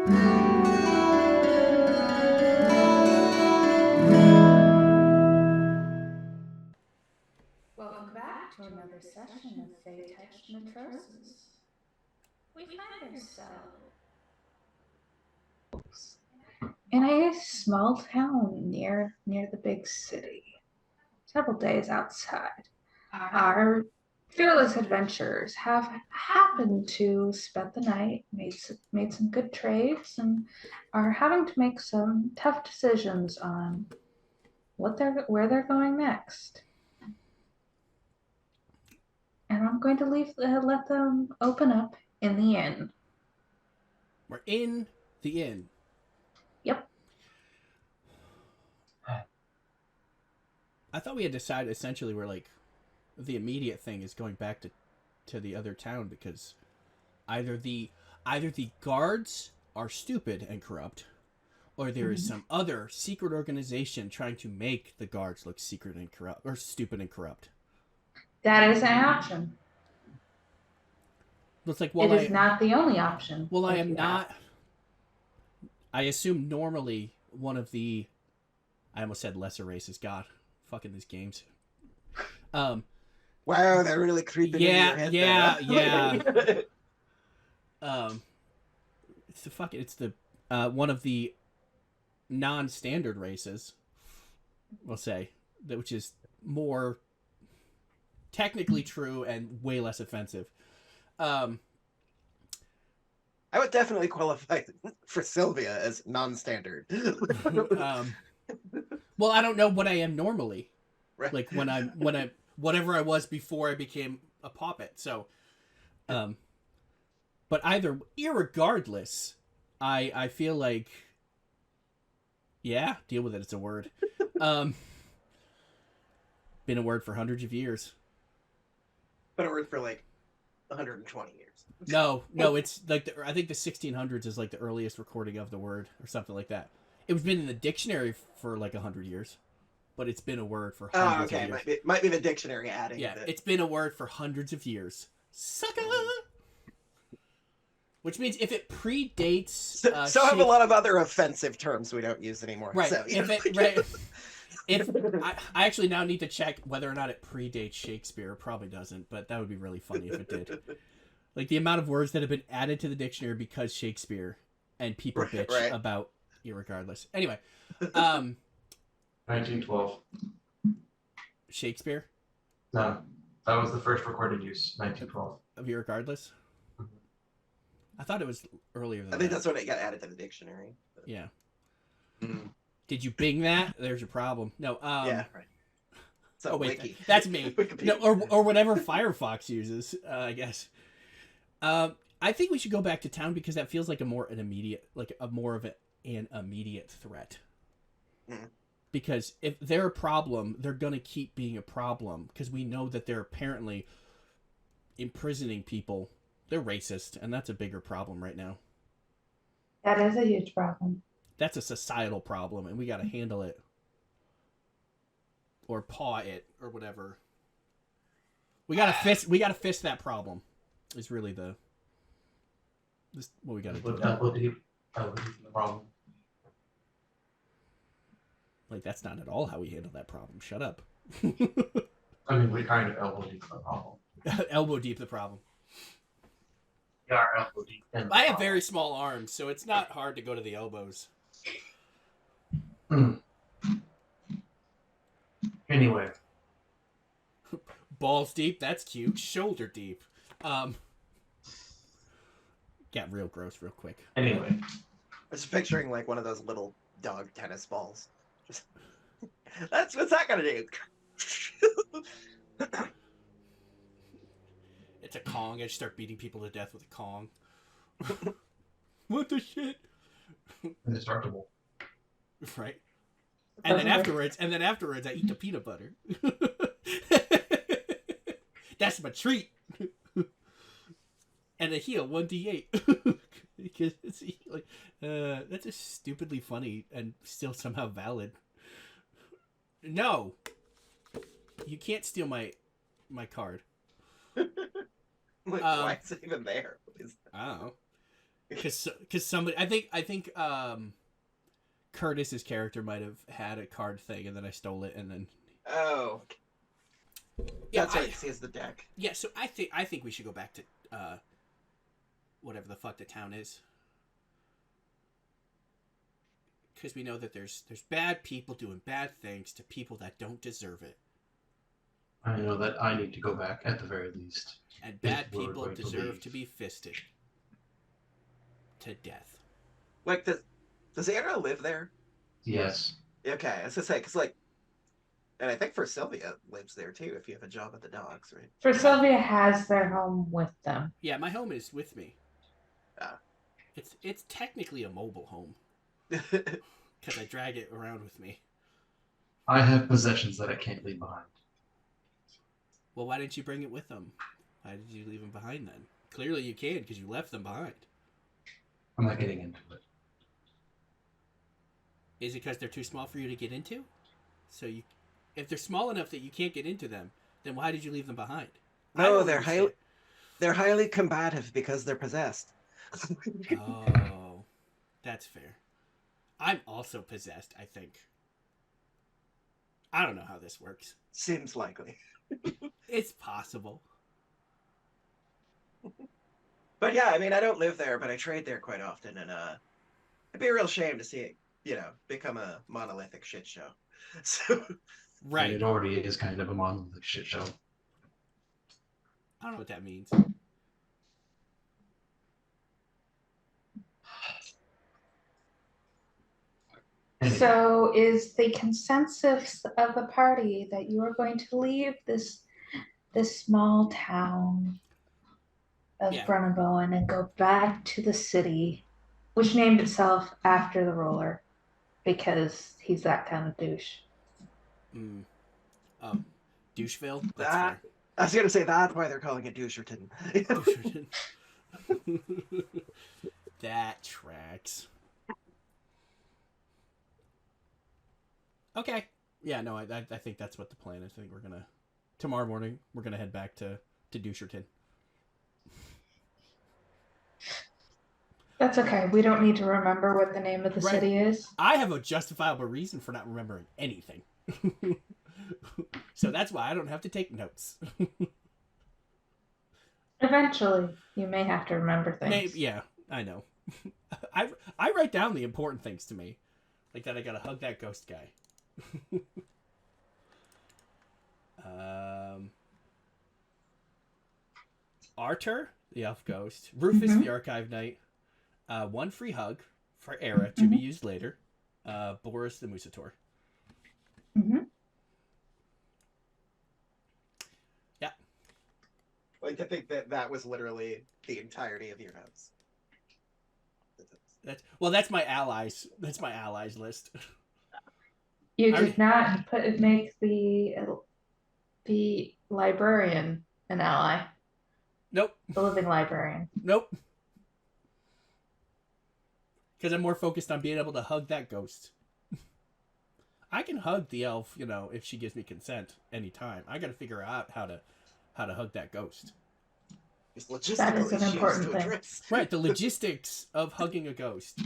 Welcome back to another session of Fey Touched Netrosis. We find ourselves in a small town near the big city. Several days outside, our fearless adventurers have happened to spend the night, made some good trades, and are having to make some tough decisions on where they're going next. And I'm going to let them open up in the inn. We're in the inn. Yep. I thought we had decided essentially we're like the immediate thing is going back to the other town because either the guards are stupid and corrupt, or there is some other secret organization trying to make the guards look secret and corrupt or stupid and corrupt. That is an option. Looks like it is not the only option. Well, I am not. I assume normally one of the, I almost said lesser races. God, fucking these games. Wow, they're really creeping in your head. Yeah. It's the one of the non-standard races, we'll say, which is more technically true and way less offensive. I would definitely qualify for Sylvia as non-standard. Well, I don't know what I am normally. Right. Like when I whatever I was before I became a puppet. So, but irregardless, I feel like, yeah, deal with it. It's a word. Been a word for hundreds of years. Been a word for like 120 years. No, it's like I think the 1600s is like the earliest recording of the word or something like that. It was been in the dictionary for like 100 years, but it's been a word for hundreds of years. Might be the dictionary adding. Yeah, it's been a word for hundreds of years. Sucker! Which means if it predates... so have a lot of other offensive terms we don't use anymore. Right. So, I actually now need to check whether or not it predates Shakespeare. It probably doesn't, but that would be really funny if it did. Like the amount of words that have been added to the dictionary because Shakespeare and people bitch about irregardless. Anyway, 1912. Shakespeare? No, that was the first recorded use, 1912. Of irregardless? I thought it was earlier than that. I think that's when it got added to the dictionary. But... Yeah. Did you Bing that? There's your problem. No. Yeah, right. So oh wait, wiki. that's me. No, or whatever Firefox uses, I guess. I think we should go back to town because that feels like an immediate threat. Because if they're a problem, they're gonna keep being a problem because we know that they're apparently imprisoning people. They're racist, and that's a bigger problem right now. That is a huge problem. That's a societal problem, and we got to handle it. Or paw it, or whatever. We got to fist that problem. Is really what we got to do. Elbow deep the problem. Like, that's not at all how we handle that problem. Shut up. I mean, we kind of elbow deep the problem. Elbow deep the problem. We are elbow deep. I have very small arms, so it's not hard to go to the elbows. Anyway. Balls deep, that's cute. Shoulder deep. Got real gross real quick. Anyway. I was picturing like one of those little dog tennis balls. Just... what's that gonna do? It's a Kong. I just start beating people to death with a Kong. What the shit? Indestructible. Right. And then afterwards, I eat the peanut butter. That's my treat. And a heal 1d8. Because it's like, that's just stupidly funny and still somehow valid. No, you can't steal my card. Why is it even there? I don't know. Because somebody, I think Curtis's character might have had a card thing, and then I stole it, and then Oh, yeah, that's right. He has the deck. yeah. So I think we should go back to whatever the fuck the town is, because we know that there's bad people doing bad things to people that don't deserve it, I know that I need to go back at the very least. and bad If we're people going to deserve leave. to be fisted to death. Like, does Anna live there? Yes. Okay, I was gonna say, because like, and I think for Sylvia lives there too. If you have a job at the docks, right? For Sylvia has their home with them. Yeah, my home is with me. Ah. It's technically a mobile home because I drag it around with me. I have possessions that I can't leave behind. Well, why didn't you bring it with them? Why did you leave them behind then? Clearly you can because you left them behind. I'm not getting into it. Is it because they're too small for you to get into? If they're small enough that you can't get into them, then why did you leave them behind? No, they're highly combative because they're possessed. Oh, that's fair. I'm also possessed, I think. I don't know how this works. Seems likely. It's possible. But yeah, I mean, I don't live there, but I trade there quite often, and it'd be a real shame to see it, become a monolithic shit show. So Right. And it already is kind of a monolithic shit show. I don't know what that means. Anyway, So is the consensus of the party that you are going to leave this small town of Yeah. Brunnabowen and go back to the city, which named itself after the ruler because he's that kind of douche. Doucheville? That's that fair. I was gonna say that's why they're calling it Doucherton. That tracks. Okay. Yeah, no, I think that's what the plan is. I think tomorrow morning, we're gonna head back to Doucherton. That's okay. We don't need to remember what the name of the Right. city is. I have a justifiable reason for not remembering anything. So that's why I don't have to take notes. Eventually, you may have to remember things. Maybe, yeah, I know. I write down the important things to me. Like that I gotta hug that ghost guy. Artur, the elf ghost. Rufus, the archive knight. One free hug for Era to be used later. Boris, the Musator. Mm-hmm. Yeah. Like, I think that was literally the entirety of your notes. That's my allies. That's my allies list. You did not make the librarian an ally. Nope. The living librarian. Nope. Because I'm more focused on being able to hug that ghost. I can hug the elf, if she gives me consent anytime. I got to figure out how to hug that ghost. That is an important thing. Right, the logistics of hugging a ghost.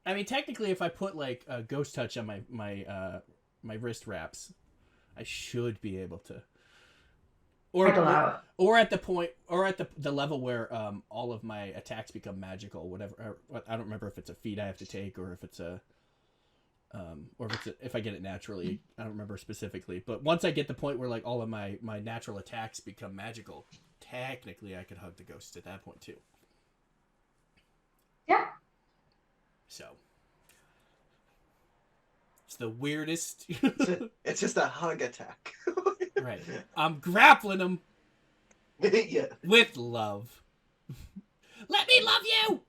I mean, technically, if I put like a ghost touch on my wrist wraps, I should be able to. Or at the point, or at the level where all of my attacks become magical, whatever. I don't remember if it's a feat I have to take or if it's if I get it naturally. I don't remember specifically, but once I get the point where like all of my natural attacks become magical, technically I could hug the ghost at that point too. Yeah. So it's the weirdest. It's just a hug attack. Right. I'm grappling them. Yeah. With love. Let me love you.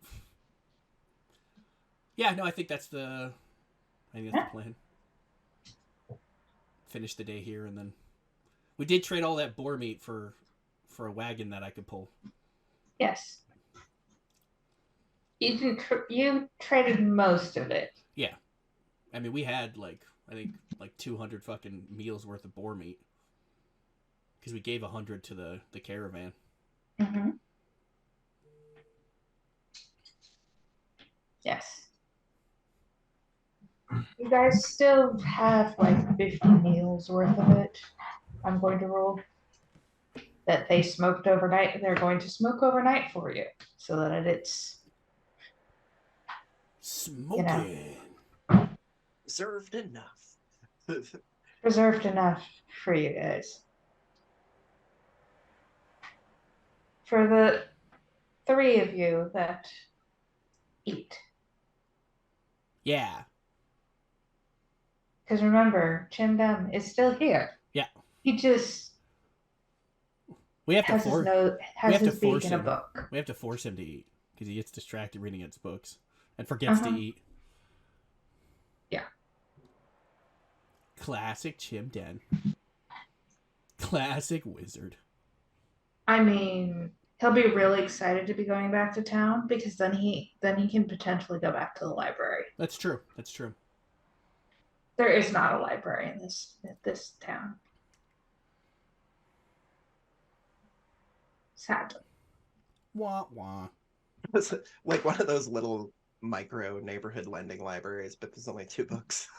Yeah, no, I think that's the plan. Finish the day here, and then we did trade all that boar meat for a wagon that I could pull. Yes. You traded most of it. Yeah. I mean, we had I think 200 fucking meals worth of boar meat. Because we gave 100 to the caravan. Mm-hmm. Yes. You guys still have like 50 meals worth of it. I'm going to roll that they smoked overnight. They're going to smoke overnight for you so that it's, Smoking. Reserved enough. preserved enough for you guys. For the 3 of you that eat. Yeah. Because remember, Chim Dum is still here. Yeah. He just We have to has his force. nose, We has have to his beak force in a him. book. We have to force him to eat because he gets distracted reading his books and forgets to eat. Yeah. Classic Chim Den. Classic wizard. I mean, he'll be really excited to be going back to town because then he can potentially go back to the library. That's true. That's true. There is not a library in this town. Sadly. Wah wah. It's like one of those little micro neighborhood lending libraries, but there's only 2 books.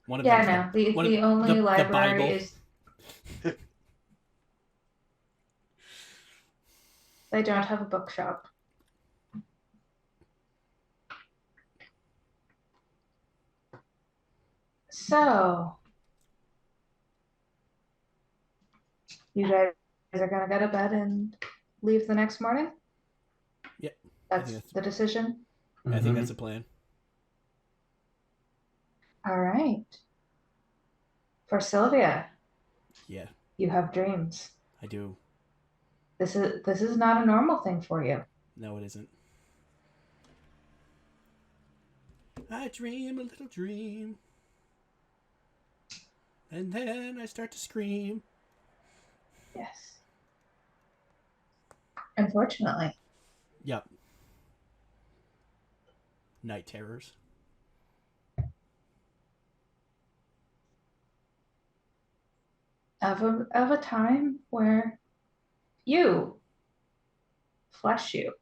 One of Yeah, them's no. The only the library Bible. is they don't have a bookshop. So you guys are gonna go to bed and leave the next morning? Yep. That's the decision. I think that's a plan. All right. For Sylvia, Yeah, you have dreams. I do. This is not a normal thing for you. No, it isn't. I dream a little dream. And then I start to scream. Yes. Unfortunately. Yep. Night terrors. Of a time where you, flesh you,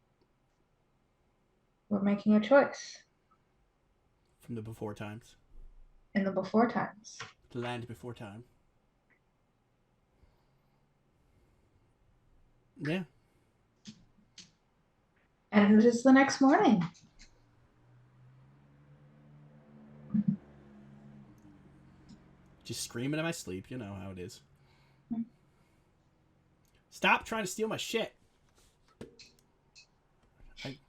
were making a choice From the before times. in the before times. The land before time. Yeah. And it is the next morning. Just screaming in my sleep. You know how it is. Stop trying to steal my shit.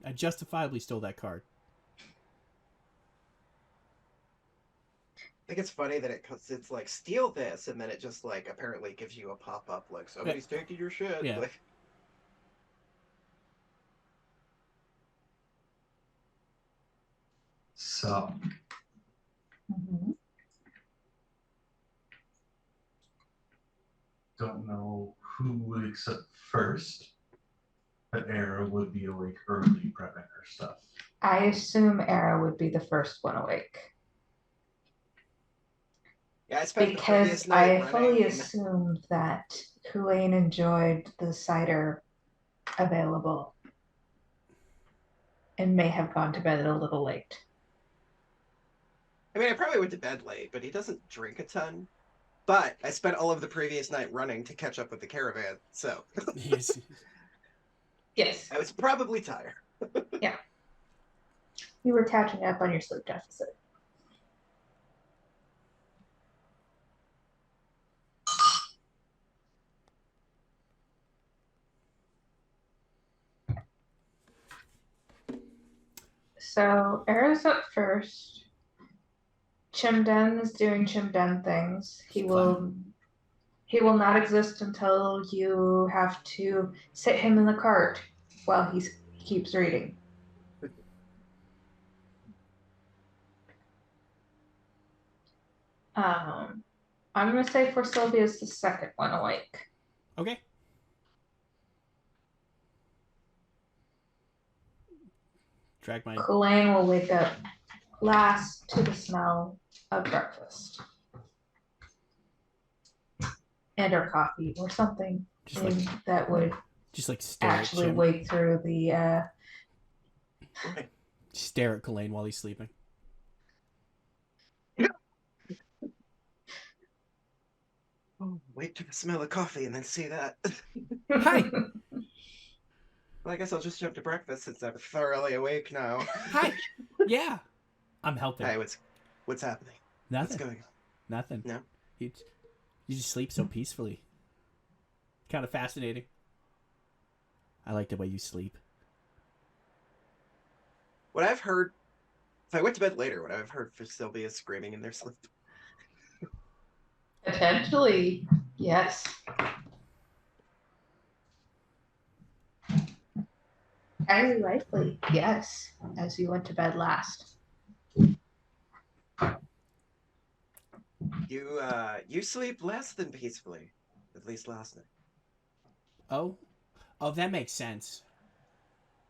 I justifiably stole that card. I think it's funny that it's like steal this, and then it just like apparently gives you a pop-up like somebody's taking your shit. Yeah. Like, So, don't know who would accept first, but Era would be awake early prepping her stuff. I assume Era would be the first one awake. yeah, I spent the Because previous night I fully running. assumed that Kulain enjoyed the cider available and may have gone to bed a little late. I mean, I probably went to bed late, but he doesn't drink a ton. But I spent all of the previous night running to catch up with the caravan, so Yes. Yes. I was probably tired. Yeah. You were catching up on your sleep deficit. So Era's up first. Chimden is doing Chimden things. He will not exist until you have to sit him in the cart while he keeps reading. I'm gonna say for Sylvia is the second one awake. Okay. Drag my. Kulain will wake up last to the smell of breakfast. And or coffee or something that would Just like stare actually at Chim. wake through the Right. Stare at Kalane while he's sleeping. Oh, wait to smell of coffee and then see that. Hi. Well, I guess I'll just jump to breakfast since I'm thoroughly awake now. Hi. Yeah. I'm helping. Hey, what's happening? Nothing. What's going on? Nothing. No? You just sleep so peacefully. Kind of fascinating. I like the way you sleep. What I've heard, if I went to bed later, what I've heard for Sylvia screaming in their sleep. Potentially, yes. Highly likely, yes, as you went to bed last. You sleep less than peacefully, at least last night. Oh, that makes sense.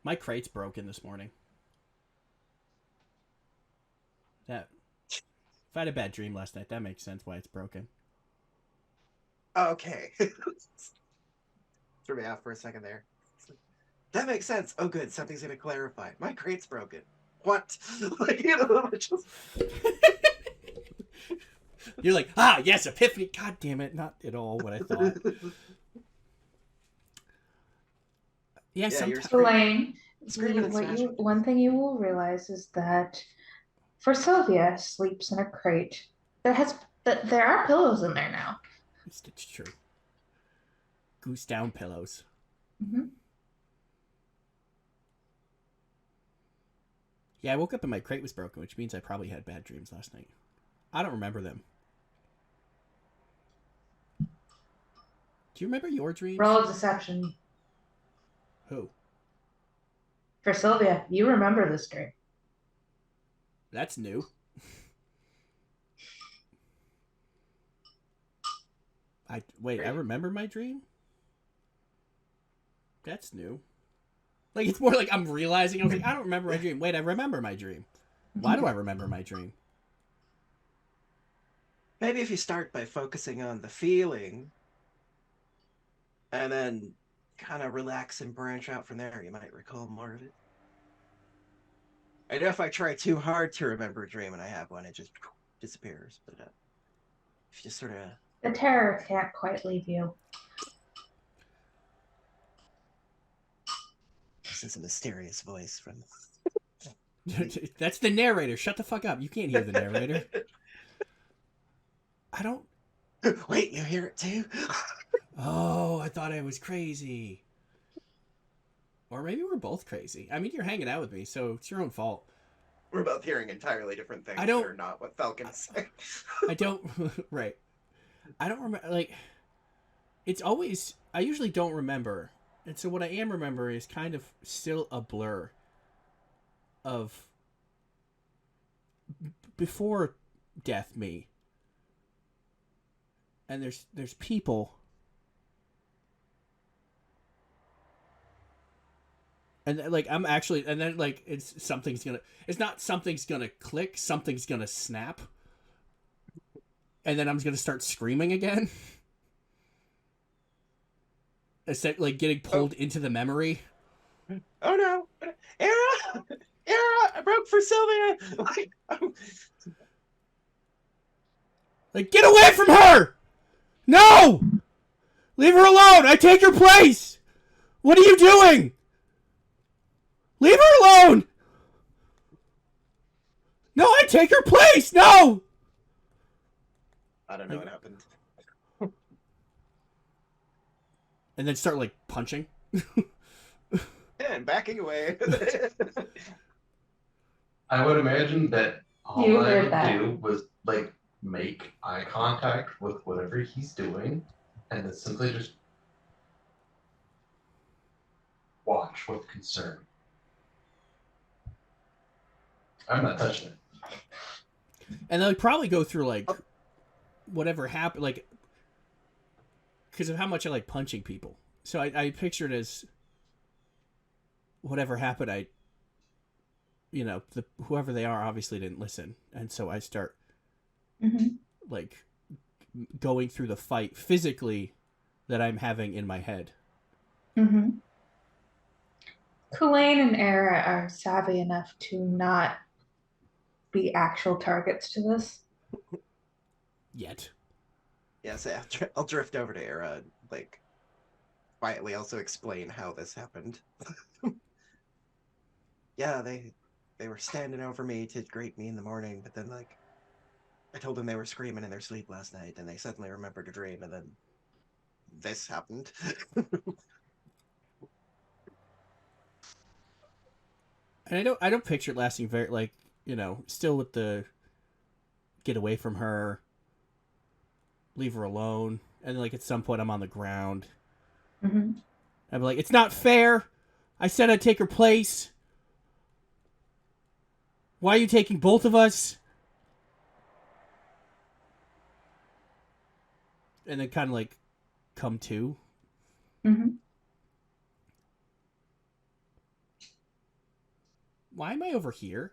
My crate's broken this morning. If I had a bad dream last night, that makes sense why it's broken. Okay. Threw me out for a second there. That makes sense. Oh, good. Something's gonna clarify. My crate's broken. What? Like, just... You're like, yes, epiphany. God damn it, not at all what I thought. Yeah, you're Elaine, screaming and smashing. one thing you will realize is that for Sylvia sleeps in a crate. There are pillows in there now. It's true. Goose down pillows. Mm-hmm. Yeah, I woke up and my crate was broken, which means I probably had bad dreams last night. I don't remember them. Do you remember your dreams? Roll of deception. Who? For Sylvia, you remember this dream. That's new. I remember my dream? That's new. Like, it's more like I'm realizing, I was like, I don't remember my dream. Wait, I remember my dream. Why do I remember my dream? Maybe if you start by focusing on the feeling and then kind of relax and branch out from there, you might recall more of it. I know if I try too hard to remember a dream and I have one, it just disappears. But if you just sort of... The terror can't quite leave you. This is a mysterious voice from... That's the narrator. Shut the fuck up. You can't hear the narrator. I don't... Wait, you hear it too? Oh, I thought I was crazy. Or maybe we're both crazy. I mean, you're hanging out with me, so it's your own fault. We're both hearing entirely different things that are not what Falcon's saying. I don't... Right. I don't remember... Like, it's always... I usually don't remember. And so what I am remembering is kind of still a blur of before death me. And there's people... And like I'm actually, and then like it's not something's gonna click, something's gonna snap, and then I'm gonna start screaming again. Instead, like getting pulled into the memory. Oh no, Era, I broke for Sylvia. Like, get away from her! No, leave her alone. I take her place. What are you doing? Leave her alone! No, I take her place! No! I don't know what happened. And then start, like, punching. And backing away. I would imagine that all You I heard would that. do was, like, make eye contact with whatever he's doing, and then simply just watch with concern. I'm not touching it. And they'll probably go through, like, whatever happened, like, because of how much I like punching people. So I picture it as whatever happened, whoever they are obviously didn't listen. And so I start, like, going through the fight physically that I'm having in my head. Kulain and Era are savvy enough to not be actual targets to this. Yet. Yeah, so I'll drift over to Era and, like, quietly also explain how this happened. Yeah, they were standing over me to greet me in the morning, but then, like, I told them they were screaming in their sleep last night, and they suddenly remembered a dream, and then this happened. And I don't picture it lasting very, like, still with the get away from her, leave her alone, and then, like, at some point I'm on the ground. Mm-hmm. I'd be like, it's not fair. I said I'd take her place. Why are you taking both of us? And then kind of like come to. Mm-hmm. Why am I over here?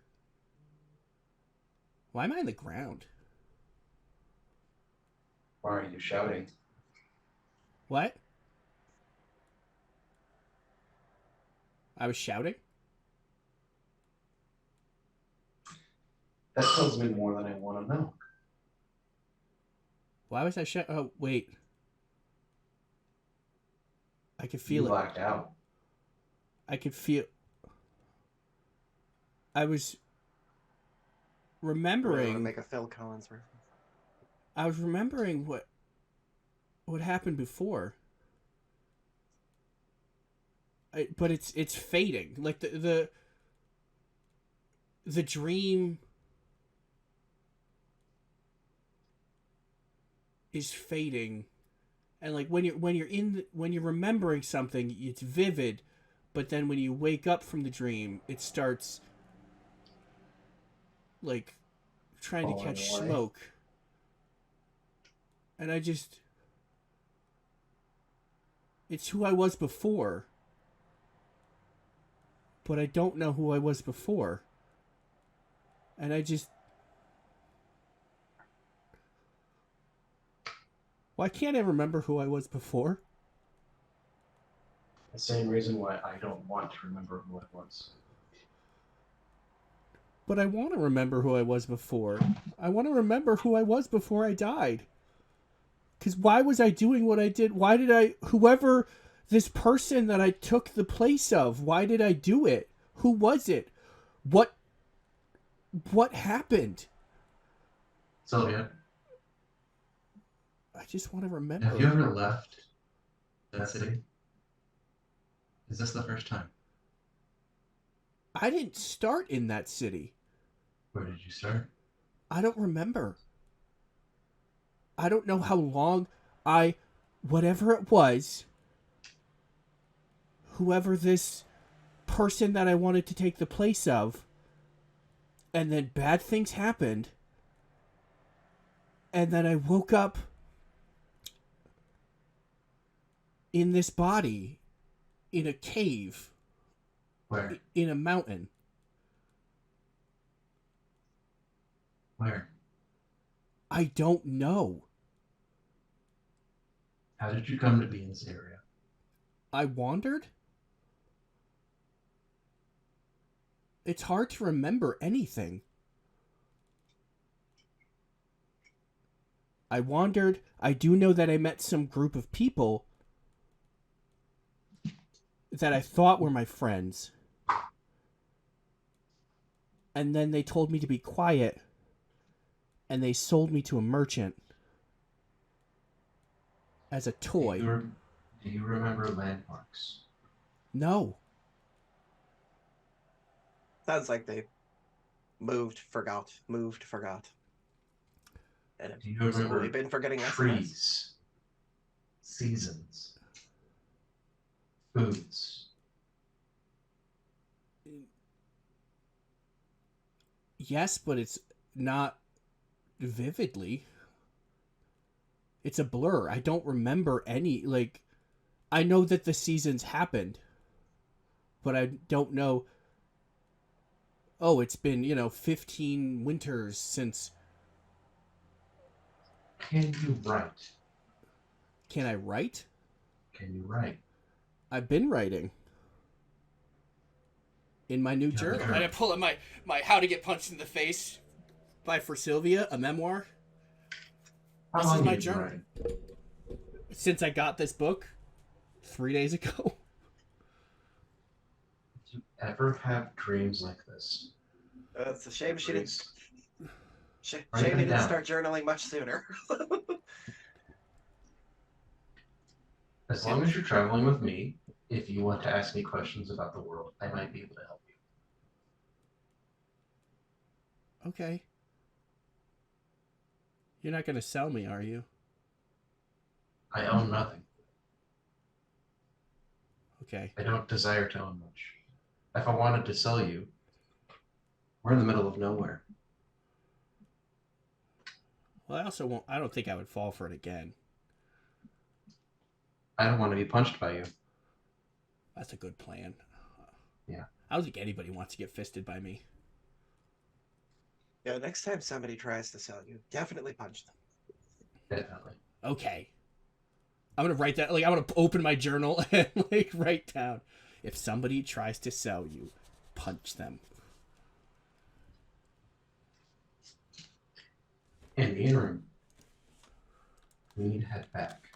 Why am I on the ground? Why are you shouting? What? I was shouting? That tells me more than I want to know. Why was I shouting? Oh, wait. I could You feel it. blacked out. I could feel. I was Really want to remembering. make a Phil Collins reference. I was remembering what happened before. But it's fading. Like the dream is fading, and like when you're remembering something, it's vivid, but then when you wake up from the dream, it starts like trying to Falling catch away. smoke, and it's who I was before, but I don't know who I was before, and why can't I remember who I was before? The same reason why I don't want to remember who I was. But I want to remember who I was before. I want to remember who I was before I died. Because why was I doing what I did? Why did whoever, this person that I took the place of, why did I do it? Who was it? What happened? Sylvia, I just want to have you remember. ever left that city? Is this the first time? I didn't start in that city. Where did you start? I don't remember. I don't know how long whatever it was, whoever this person that I wanted to take the place of, and then bad things happened, and then I woke up in this body, in a cave, Where? in a mountain. Where? I don't know. How did you come to be in this area? I wandered? It's hard to remember anything. I wandered. I do know that I met some group of people that I thought were my friends. And then they told me to be quiet, and they sold me to a merchant as a toy. Do you remember landmarks? No. Sounds like they moved, forgot, and have Do you remember slowly been forgetting us. trees, seasons, foods? Yes, but it's not vividly. It's a blur. I don't remember any, like, I know that the seasons happened, but I don't know. Oh, it's been, 15 winters since. Can you write? Can I write? Can you write? I've been writing. in my new journal. And I pull up my How to Get Punched in the Face for Sylvia, a memoir. How This long is my have you been journal. writing? Since I got this book 3 days ago. Did you ever have dreams like this? It's a shame she didn't. Write Shame them he didn't down. start journaling much sooner. As long as you're traveling with me, if you want to ask me questions about the world, I might be able to help you. Okay. You're not going to sell me, are you? I own nothing. Okay. I don't desire to own much. If I wanted to sell you, we're in the middle of nowhere. Well, I also won't. I don't think I would fall for it again. I don't want to be punched by you. That's a good plan. Yeah. I don't think anybody wants to get fisted by me. Yeah, next time somebody tries to sell you, definitely punch them. Definitely. Okay. I'm going to write that. Like, I'm going to open my journal and, like, write down. If somebody tries to sell you, punch them. In the interim, we need to head back.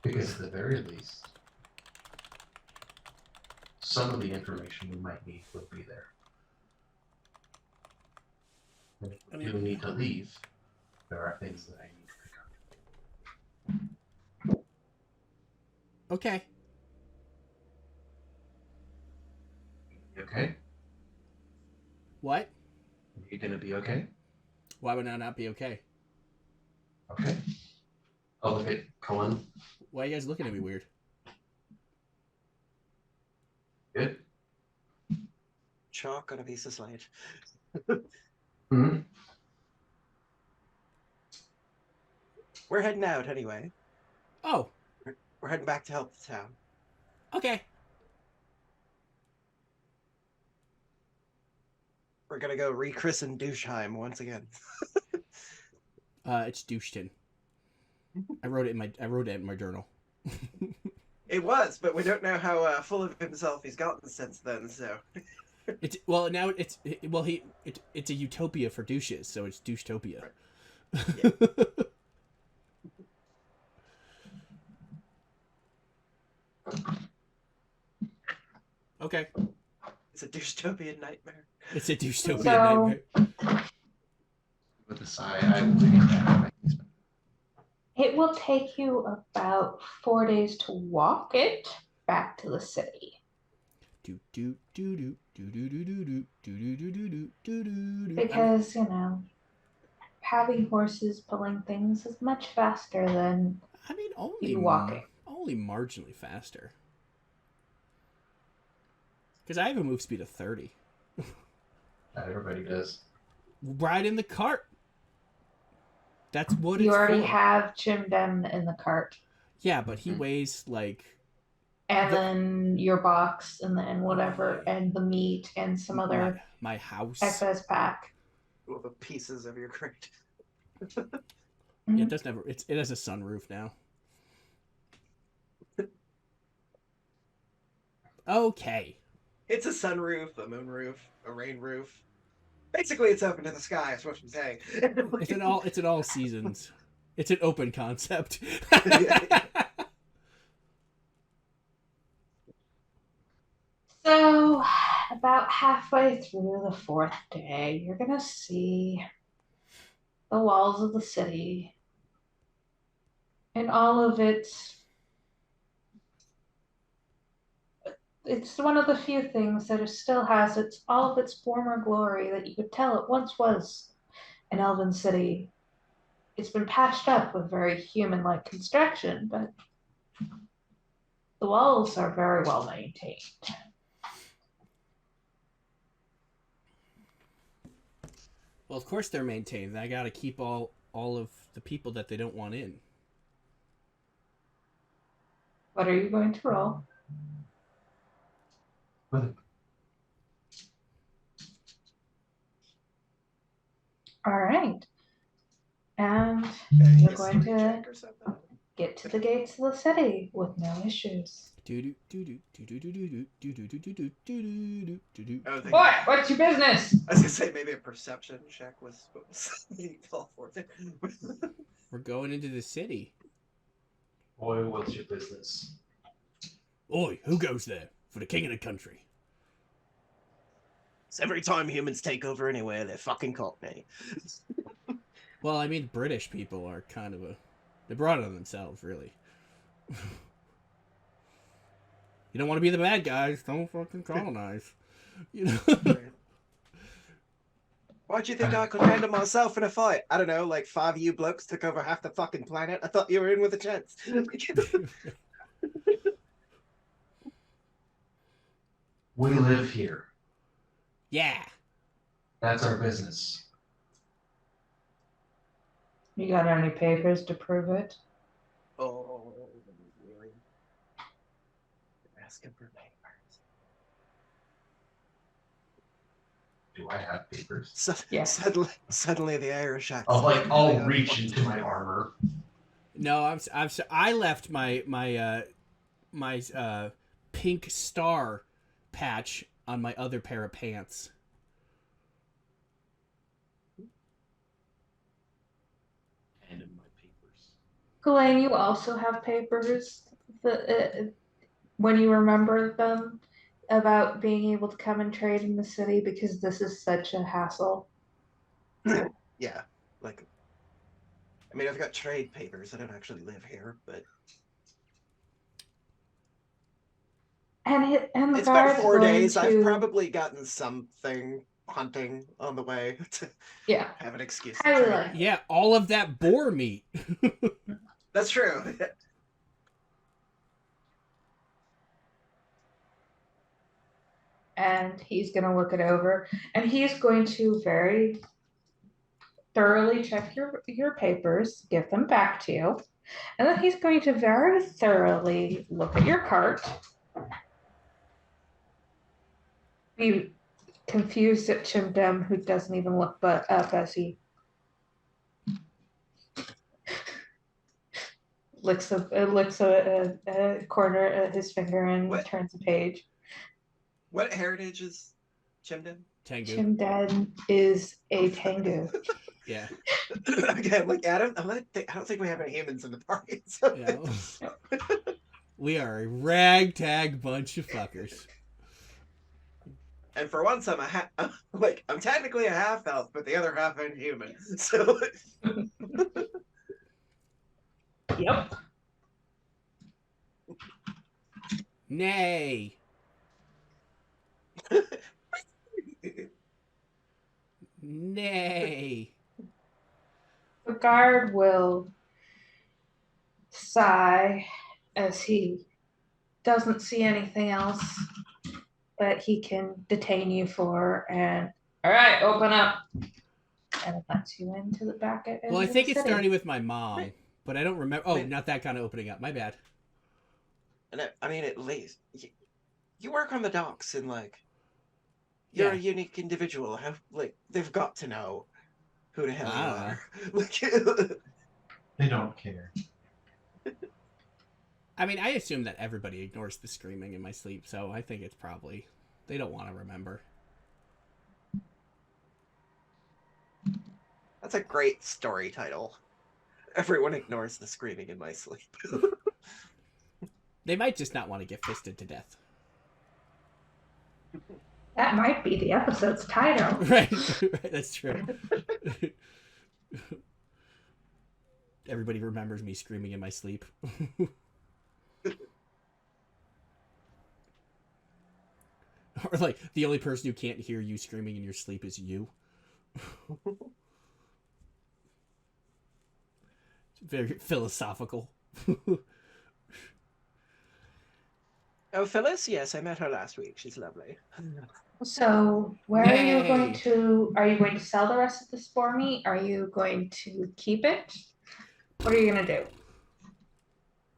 Because at the very least, some of the information we might need will be there. And if you need to leave, there are things that I need to pick up. Okay. You okay? What? Are you gonna be okay? Why would I not be okay? Okay. I'll look at Cullen. Why are you guys looking at me weird? Good? Chalk on a piece of slate. Mm-hmm. We're heading out anyway. Oh, We're heading back to help the town. okay. We're gonna go rechristen Doucheheim once again. It's Doucheton. I wrote it in my journal. It was, but we don't know how full of himself he's gotten since then. So It's a utopia for douches, so it's Douchetopia. Yeah. Okay. it's a dystopian nightmare. It's a Douchetopia So- nightmare. With a sigh, I will get back. It will take you about 4 days to walk it back to the city. Because, having horses pulling things is much faster than I mean, only you walking. only marginally faster. Because I have a move speed of 30. Not everybody does. Ride in the cart. That's what You it's already for. have Jim Dem in the cart. Yeah, but he weighs like And then your box and then whatever and the meat and some other my house. excess pack. All the pieces of your crate. It doesn't have. It has a sunroof now. Okay. It's a sunroof, a moonroof, a rain roof. Basically, it's open to the sky. Is what I'm saying. It's in all seasons. It's an open concept. So, about halfway through the 4th day, you're going to see the walls of the city and all of it's one of the few things that it still has all of its former glory that you could tell it once was an elven city. It's been patched up with very human-like construction, but the walls are very well maintained. Well, of course they're maintained. I got to keep all of the people that they don't want in. What are you going to roll? What? All right. And Okay, you're a going history to check or something? get to the gates of the city with no issues. I was thinking, What? What's your business? I was gonna say maybe a perception check was what was called for. We're going into the city. Boy, what's your business? Oi, who goes there? For the king of the country. So every time humans take over anywhere, they're fucking cockney. Well, I mean, British people are kind of a... They brought it on themselves, really. You don't want to be the bad guys. Don't fucking colonize. You know? Why do you think I could handle myself in a fight? I don't know, like 5 of you blokes took over half the fucking planet. I thought you were in with a chance. We live here. Yeah. That's our business. You got any papers to prove it? Oh, really? Asking for papers. Do I have papers? So, Yes. suddenly the Irish accent. I'll reach into my armor. No, I left my pink star patch on my other pair of pants. And in my papers. Ghislaine, you also have papers when you remember them about being able to come and trade in the city because this is such a hassle. Yeah, like, I mean, I've got trade papers. I don't actually live here, but And the it's been guard's 4 going days. to... I've probably gotten something hunting on the way to Yeah. have an excuse. I would trade. like... Yeah, all of that boar meat. That's true. And he's going to look it over, and he's going to very thoroughly check your papers, give them back to you, and then he's going to very thoroughly look at your cart, be confused at Chimdem, who doesn't even look up as he licks a corner of his finger and What? turns a page. What heritage is Chimden? Tengu. Chimden is a Tengu. Yeah. Again, like Adam, I don't think we have any humans in the party. So Yeah. We are a ragtag bunch of fuckers. And for once, I'm I'm technically a half elf, but the other half ain't human. So Yep. Nay. Nay. The guard will sigh as he doesn't see anything else that he can detain you for, and all right, open up, and it lets you into the back end. Well, I of think the it's city. starting with my mom, but I don't remember. Oh, Wait. not that kind of opening up. My bad. And I mean, at least you work on the docks, and like you're a unique individual. They've got to know who the hell you are. Like, They don't care. I mean, I assume that everybody ignores the screaming in my sleep, so I think it's probably they don't want to remember. that's a great story title. Everyone ignores the screaming in my sleep. They might just not want to get fisted to death. That might be the episode's title. Right, that's true. Everybody remembers me screaming in my sleep. Or like, the only person who can't hear you screaming in your sleep is you. Very philosophical. Oh, Phyllis? Yes, I met her last week. She's lovely. So, where are you Yay. going to? Are you going to sell the rest of this for me? Are you going to keep it? What are you gonna do?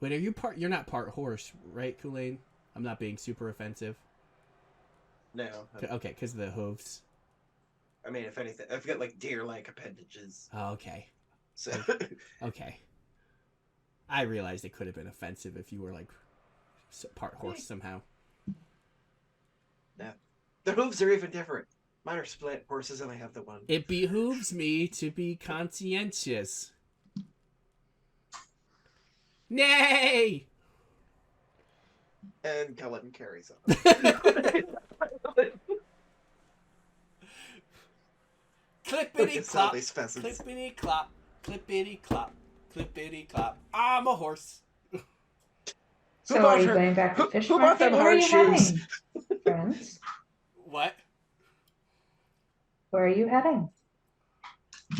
Wait, are you part? You're not part horse, right, Kool-Aid? I'm not being super offensive. No. Okay, because of the hooves. I mean, if anything, I've got like deer-like appendages. Oh, okay. So Okay. I realized it could have been offensive if you were like part horse somehow. Yeah. The hooves are even different. Mine are split. Horses only have the one. It behooves me to be conscientious. Nay! And Kalvin carries on. Clippity clop, clippity clop, clippity clop, clippity clop. I'm a horse. So are you going back to fish market? Where are you heading, friends? What? Where are you heading?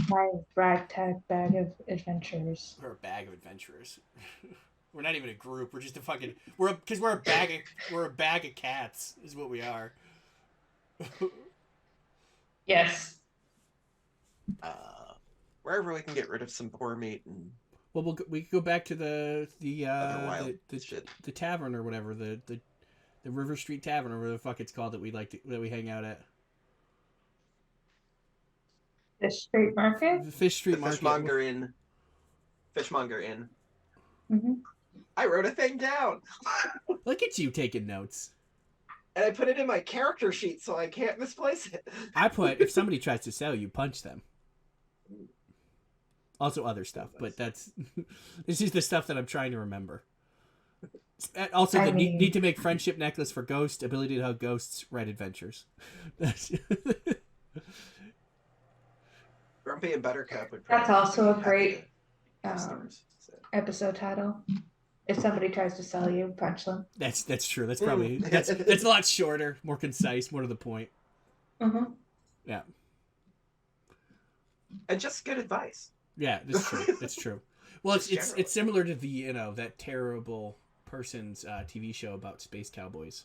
My ragtag bag of adventurers. We're a bag of adventurers. We're not even a group. We're just a fucking. We're a bag of cats. Is what we are. Yes. Wherever we can get rid of some poor meat and. Well, we could go back to the tavern or whatever, the River Street Tavern or whatever the fuck it's called that we hang out at. Fish Street Market? The Fish Street Market. Fishmonger Inn. Mm-hmm. I wrote a thing down. Look at you taking notes. And I put it in my character sheet so I can't misplace it. I put, if somebody tries to sell you, punch them. Also other stuff, but this is the stuff that I'm trying to remember. Also, need to make friendship necklace for ghost, ability to hug ghosts, red adventures. Grumpy and Buttercup would. That's also a great episode title. If somebody tries to sell you, punch them. That's true. That's probably that's a lot shorter, more concise, more to the point. Mm-hmm. Yeah. And just good advice. Yeah, that's true. That's true. Well, it's similar to the that terrible person's TV show about space cowboys.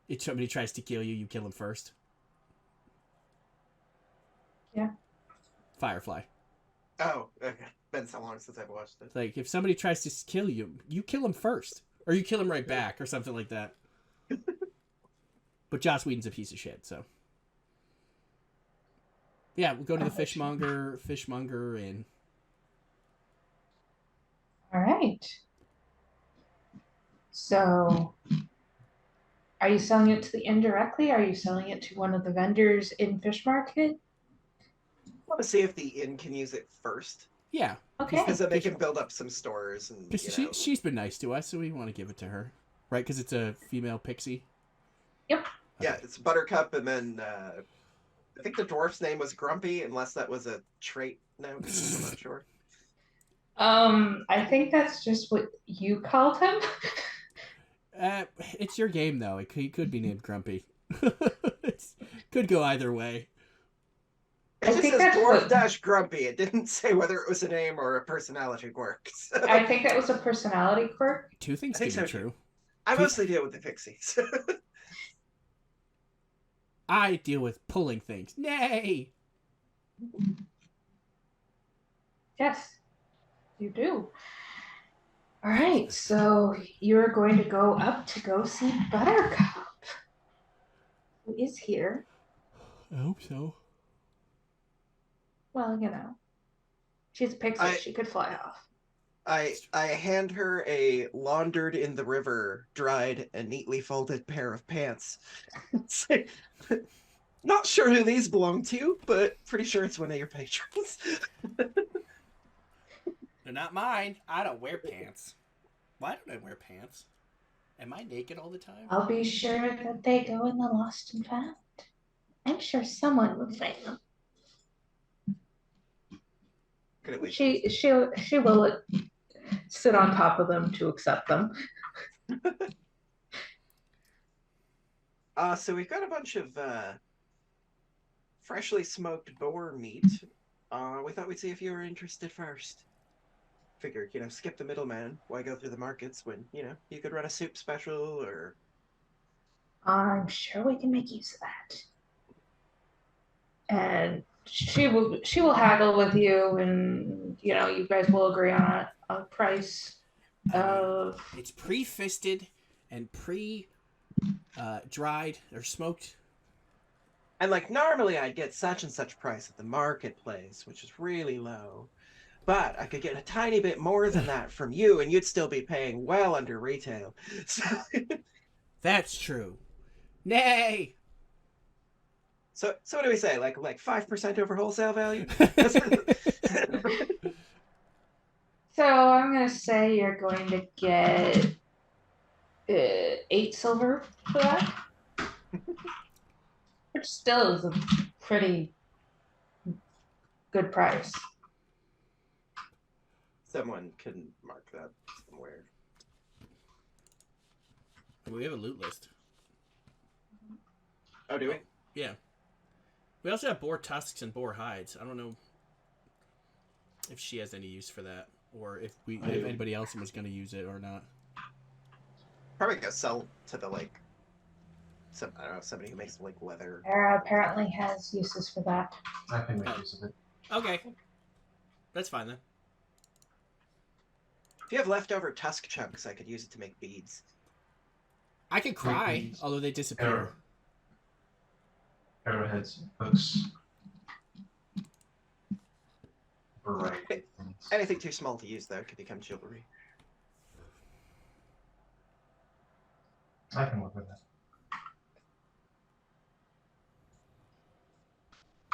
If somebody tries to kill you, you kill him first. Yeah. Firefly. Oh, okay. Been so long since I've watched it. Like if somebody tries to kill you, you kill him first, or you kill him right back, or something like that. But Joss Whedon's a piece of shit, so. Yeah, we'll go to the fishmonger Inn. All right. So, are you selling it to the inn directly? Are you selling it to one of the vendors in Fish Market? I want to see if the inn can use it first. Yeah. Okay. Because then they can build up some stores. And she's been nice to us, so we want to give it to her. Right? Because it's a female pixie? Yep. Okay. Yeah, it's Buttercup, and then I think the dwarf's name was Grumpy, unless that was a trait note. I'm not sure. I think that's just what you called him. It's your game, though. He could be named Grumpy. It could go either way. It just says dwarf Grumpy. It didn't say whether it was a name or a personality quirk. So. I think that was a personality quirk. Two things can be true. I mostly deal with the pixies. I deal with pulling things. Nay! Yes, you do. All right, so you're going to go up to go see Buttercup, who is here. I hope so. Well, she's a pixie. She could fly off. I hand her a laundered in the river, dried, and neatly folded pair of pants. It's like, not sure who these belong to, but pretty sure it's one of your patrons. They're not mine. I don't wear pants. Why don't I wear pants? Am I naked all the time? I'll be sure that they go in the lost and found. I'm sure someone will find them. She will sit on top of them to accept them. So we've got a bunch of freshly smoked boar meat. We thought we'd see if you were interested first. Figured, skip the middleman. Why go through the markets when, you could run a soup special or... I'm sure we can make use of that. And she will haggle with you, and you guys will agree on a price of. It's pre-fisted and dried or smoked. And normally I'd get such and such price at the marketplace, which is really low. but I could get a tiny bit more than that from you, and you'd still be paying well under retail. So, That's true. Nay. so what do we say? Like 5% over wholesale value? So I'm gonna say you're going to get 8 silver for that, which still is a pretty good price. Someone can mark that somewhere. We have a loot list. Oh, do we? Yeah. We also have boar tusks and boar hides. I don't know if she has any use for that, or if anybody else was going to use it or not. Probably go sell to the I don't know, somebody who makes leather. Era apparently has uses for that. I can make use of it. Okay. That's fine then. If you have leftover tusk chunks, I could use it to make beads. I can cry, although they disappear. Arrowheads, hooks, variety of things. Anything too small to use, though, could become jewelry. I can work with that.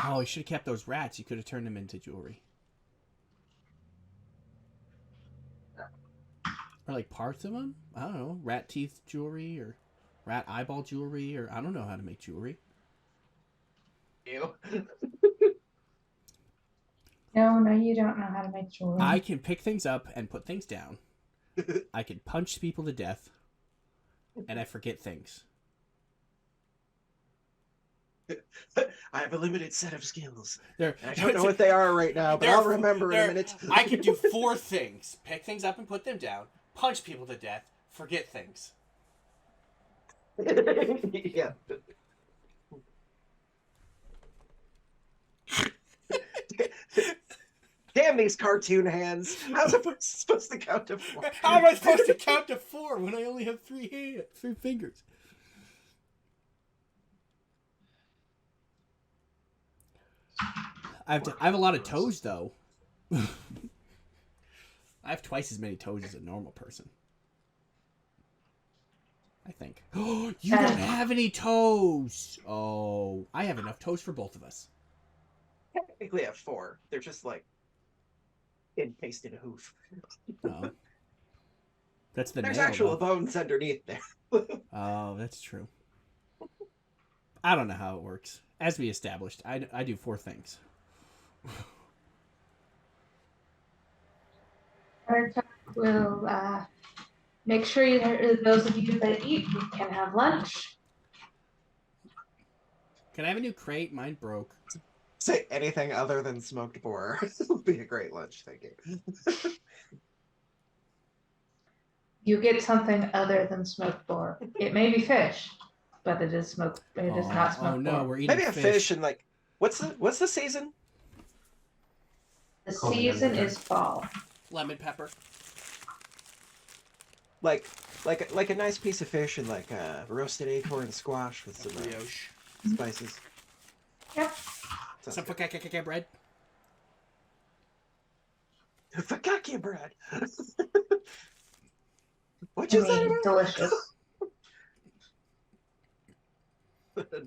Oh, you should have kept those rats. You could have turned them into jewelry. Or like parts of them? I don't know. Rat teeth jewelry or rat eyeball jewelry or I don't know how to make jewelry. Ew. No, you don't know how to make jewelry. I can pick things up and put things down. I can punch people to death. And I forget things. I have a limited set of skills. I don't know what they are right now, but I'll remember in a minute. I can do 4 things. Pick things up and put them down. Punch people to death. Forget things. Yeah. Damn these cartoon hands. How's it supposed to count to 4? How am I supposed to count to 4 when I only have 3 fingers? I have a lot of toes, though. I have twice as many toes as a normal person. I think. Oh, you don't have any toes! Oh, I have enough toes for both of us. Technically I have 4. They're just encased in a hoof. Oh. That's the There's nail, actual though. bones underneath there. Oh, that's true. I don't know how it works. As we established, I do 4 things. We'll make sure those of you that eat can have lunch. Can I have a new crate? Mine broke. Say anything other than smoked boar. This will be a great lunch, thank you. You get something other than smoked boar. It may be fish, but it is smoked. It is not smoked Oh no, boar. we're eating Maybe a fish and what's the season? The season is fall. Lemon pepper. Like a nice piece of fish and roasted acorn squash with some Brioche. spices. Yep. Some fakakaka bread. Focaccia bread. What you say? Delicious.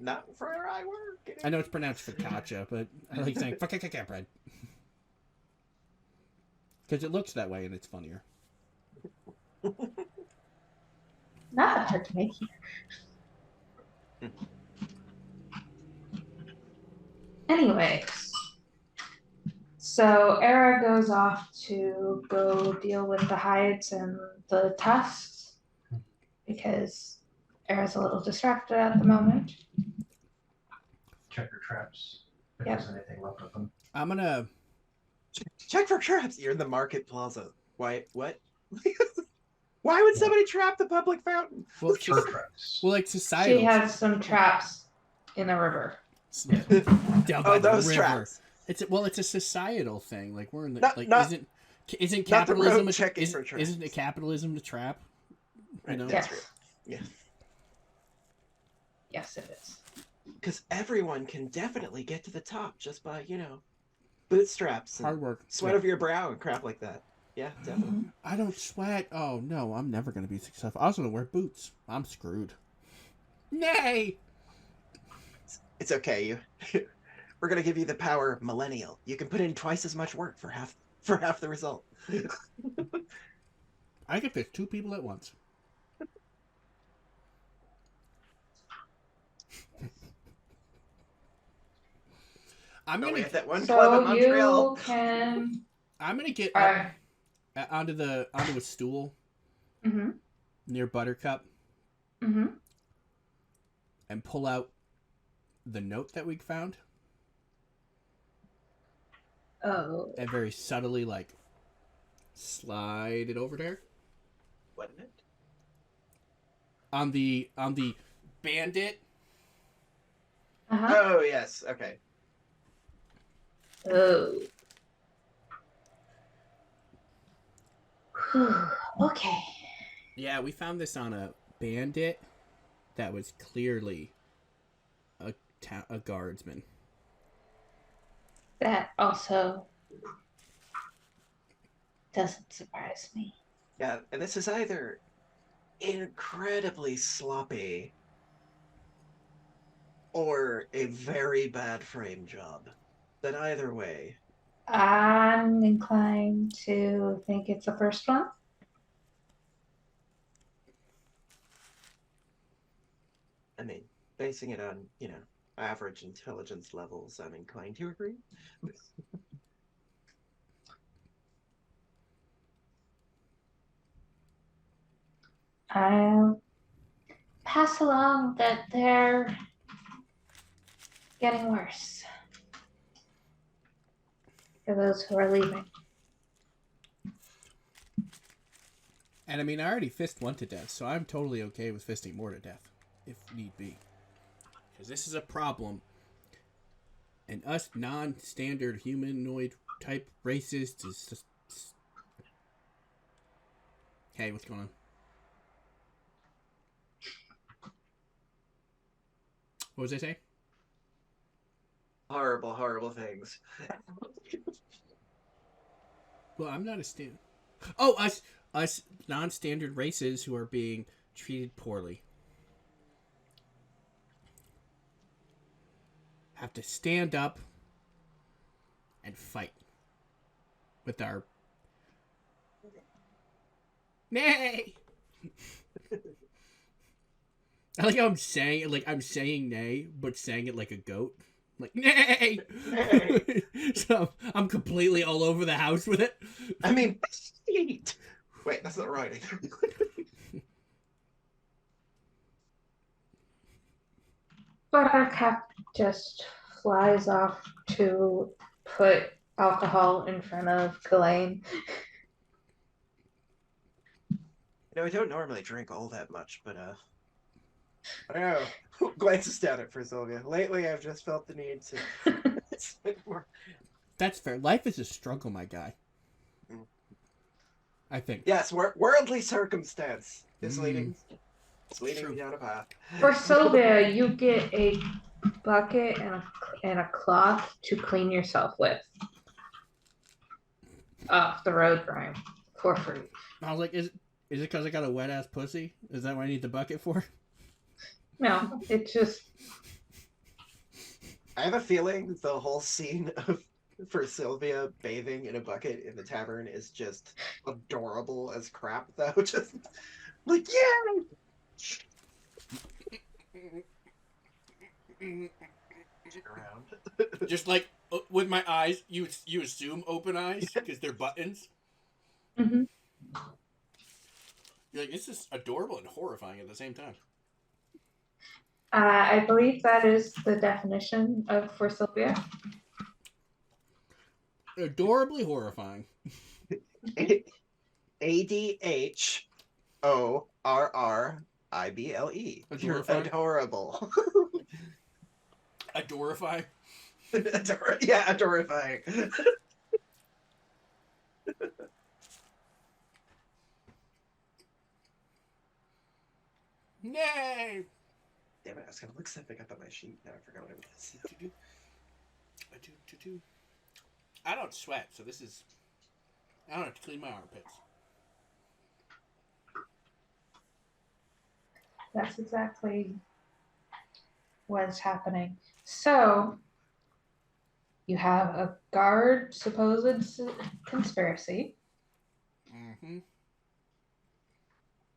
Not where I work. I know it's pronounced focaccia, but I like saying fakakaka bread. Because it looks that way and it's funnier. Not that hard to make here. Anyways, so Era goes off to go deal with the hides and the tusks because Era's a little distracted at the moment. Check your traps if Yep. there's anything left of them. I'm gonna... Check for traps. You're in the market plaza. Why? What? Why would somebody trap the public fountain? Well, Bird traps. like societal. She has some traps in the river. Down by the those river. traps. It's a societal thing. Like we're in the Not- not- isn't not the road capitalism checking for traps. isn't it capitalism to trap? You know? That's Yes. true. Yeah. Yes, it is. Because everyone can definitely get to the top just by, bootstraps and Hard work. sweat over your brow and crap like that. Yeah, definitely. I don't sweat. Oh no, I'm never gonna be successful. I was gonna wear boots. I'm screwed. Nay. It's okay. We're gonna give you the power of millennial. You can put in twice as much work for half the result. I can fit 2 people at once. I'm Are we gonna. at that one club So in Montreal? you can. I'm gonna get up onto a stool Mm-hmm. near Buttercup Mm-hmm. and pull out the note that we found Oh. and very subtly like slide it over there Wasn't it? on the bandit. Uh-huh. Oh yes. Okay. Oh. Okay. Yeah, we found this on a bandit that was clearly a guardsman. That also doesn't surprise me. Yeah, and this is either incredibly sloppy or a very bad frame job. But either way, I'm inclined to think it's the first one. I mean, basing it on, average intelligence levels, I'm inclined to agree. I'll pass along that they're getting worse for those who are leaving. And I mean, I already fist one to death, so I'm totally okay with fisting more to death if need be. Because this is a problem. And us non-standard humanoid type races just... Hey, what's going on? What was I saying? Horrible, horrible things. Well, I'm not a stand. Oh, us non-standard races who are being treated poorly have to stand up and fight with our nay. I like how I'm saying nay, but saying it like a goat. Like nay. Nay. So I'm completely all over the house with it. I mean, wait, that's not right. Buttercup just flies off to put alcohol in front of Ghislaine. I don't normally drink all that much, but I don't know. Glances down at for Sylvia. Lately, I've just felt the need to spend more. That's fair. Life is a struggle, my guy. I think. Yes, worldly circumstance is leading me down a path. For Sylvia, you get a bucket and a cloth to clean yourself with off the road grime for free. I was like, is it because I got a wet ass pussy? Is that what I need the bucket for? No, it's just. I have a feeling the whole scene for Sylvia bathing in a bucket in the tavern is just adorable as crap, though. Just like, yeah. Around. Just like with my eyes, you assume open eyes because they're buttons. Mm-hmm. You're like, this is adorable and horrifying at the same time. I believe that is the definition of for Sylvia. Adorably horrifying. ADHORRIBLE. You're Adorifying? adorable. Adorifying? Yeah, adorifying. Nay! Damn it, I was gonna look something up on my sheet. Now I forgot what it was. I don't sweat, so this is. I don't have to clean my armpits. That's exactly what's happening. So you have a guard supposed conspiracy. Mm-hmm.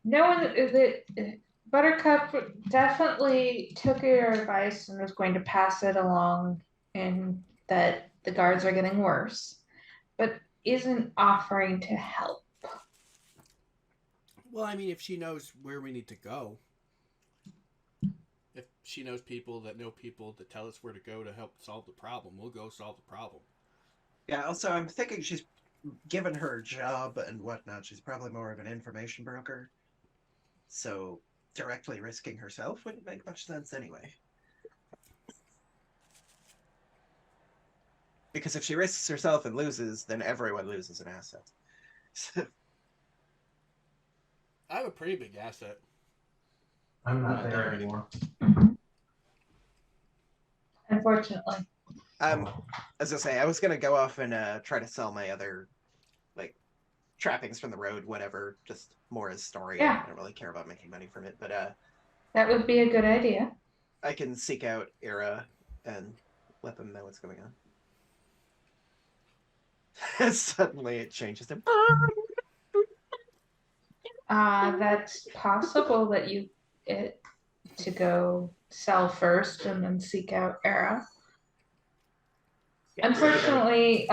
No one that Buttercup definitely took your advice and was going to pass it along, and that the guards are getting worse, but isn't offering to help. Well, I mean, if she knows where we need to go, if she knows people that tell us where to go to help solve the problem, we'll go solve the problem. Yeah, also, I'm thinking she's, given her job and whatnot, she's probably more of an information broker. So directly risking herself wouldn't make much sense anyway. Because if she risks herself and loses, then everyone loses an asset. I have a pretty big asset. I'm not there anymore. Unfortunately. As I say, I was gonna go off and try to sell my other, like, trappings from the road, whatever, just more as story. Yeah. I don't really care about making money from it, but That would be a good idea. I can seek out Era and let them know what's going on. Suddenly it changes to That's possible that you to go sell first and then seek out Era. yeah. Unfortunately,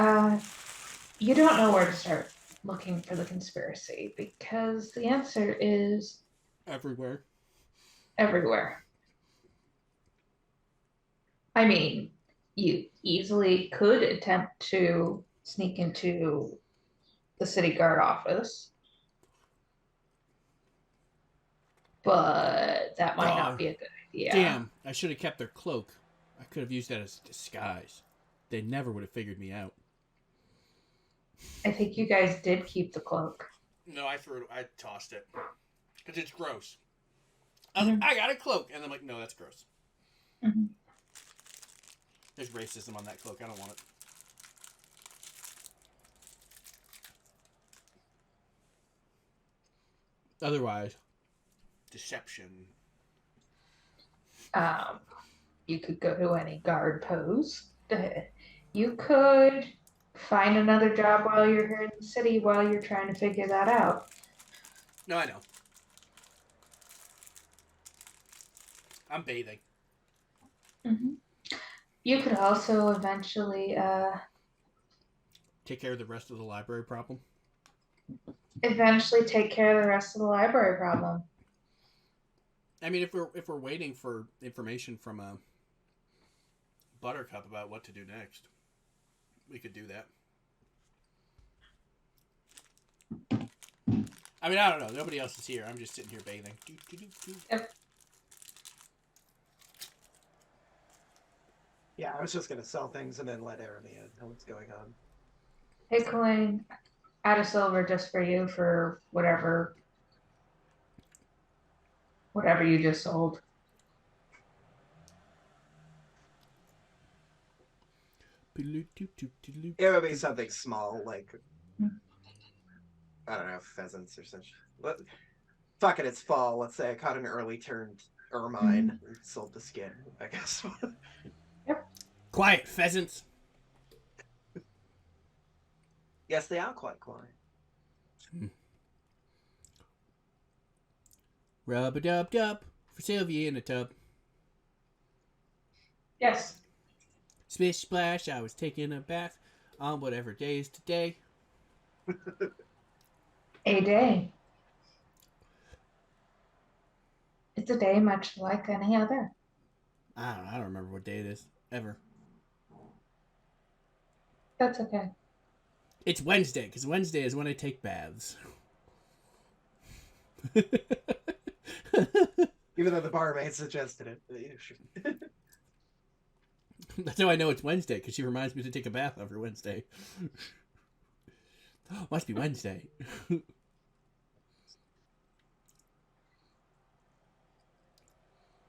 you don't know where to start looking for the conspiracy because the answer is Everywhere. everywhere. I mean, you easily could attempt to sneak into the city guard office, but that might not be a good idea. Damn, I should have kept their cloak. I could have used that as a disguise. They never would have figured me out. I think you guys did keep the cloak. No, I tossed it. Because it's gross. I got a cloak. And I'm like, no, that's gross. Mm-hmm. There's racism on that cloak. I don't want it. Otherwise, deception. You could go to any guard post. You could find another job while you're here in the city while you're trying to figure that out. No, I know. I'm bathing. Mm-hmm. You could also eventually take care of the rest of the library problem. Eventually take care of the rest of the library problem. I mean, if we're waiting for information from Buttercup about what to do next, we could do that. I mean, I don't know. Nobody else is here. I'm just sitting here bathing. Yep. Yeah, I was just gonna sell things and then let Jeremy know what's going on. Hey, Colleen, add a silver just for you for whatever you just sold. It would be something small, like, I don't know, pheasants or such. Fuck it, it's fall. Let's say I caught an early turned ermine and sold the skin, I guess. Yep. Quiet, pheasants. Yes, they are quite quiet. Rub-a-dub-dub for Sylvia in a tub. Yes. Splish splash, I was taking a bath on whatever day is today. A day. It's a day much like any other. I don't remember what day it is. Ever. That's okay. It's Wednesday, because Wednesday is when I take baths. Even though the barmaid suggested it. That's how I know it's Wednesday, because she reminds me to take a bath every Wednesday. Must be Wednesday.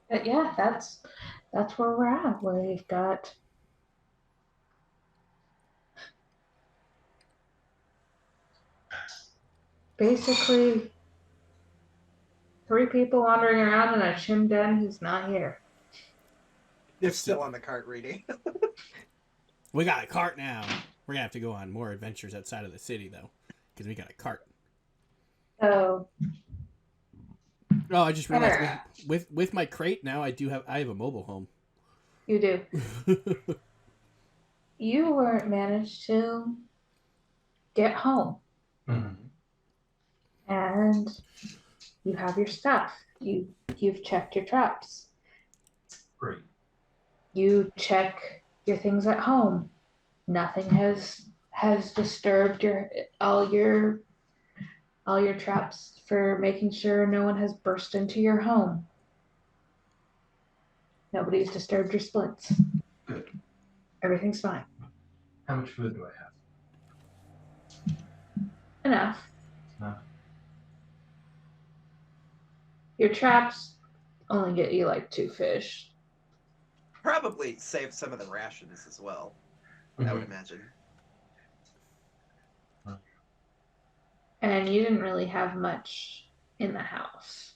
But yeah, that's where we're at. Where we've got basically 3 people wandering around in a chim den who's not here. They're still on the cart reading. We got a cart now. We're gonna have to go on more adventures outside of the city though, because we got a cart. So, Oh, I just realized Era, with my crate now, I have a mobile home. you do. You weren't managed to get home, Mm-hmm. and you have your stuff. You've checked your traps. Great. You check your things at home. Nothing has disturbed all your traps for making sure no one has burst into your home. Nobody's disturbed your splints. Good. Everything's fine. How much food do I have? Enough. Enough. Your traps only get you like 2 fish. Probably save some of the rations as well. I would imagine. And you didn't really have much in the house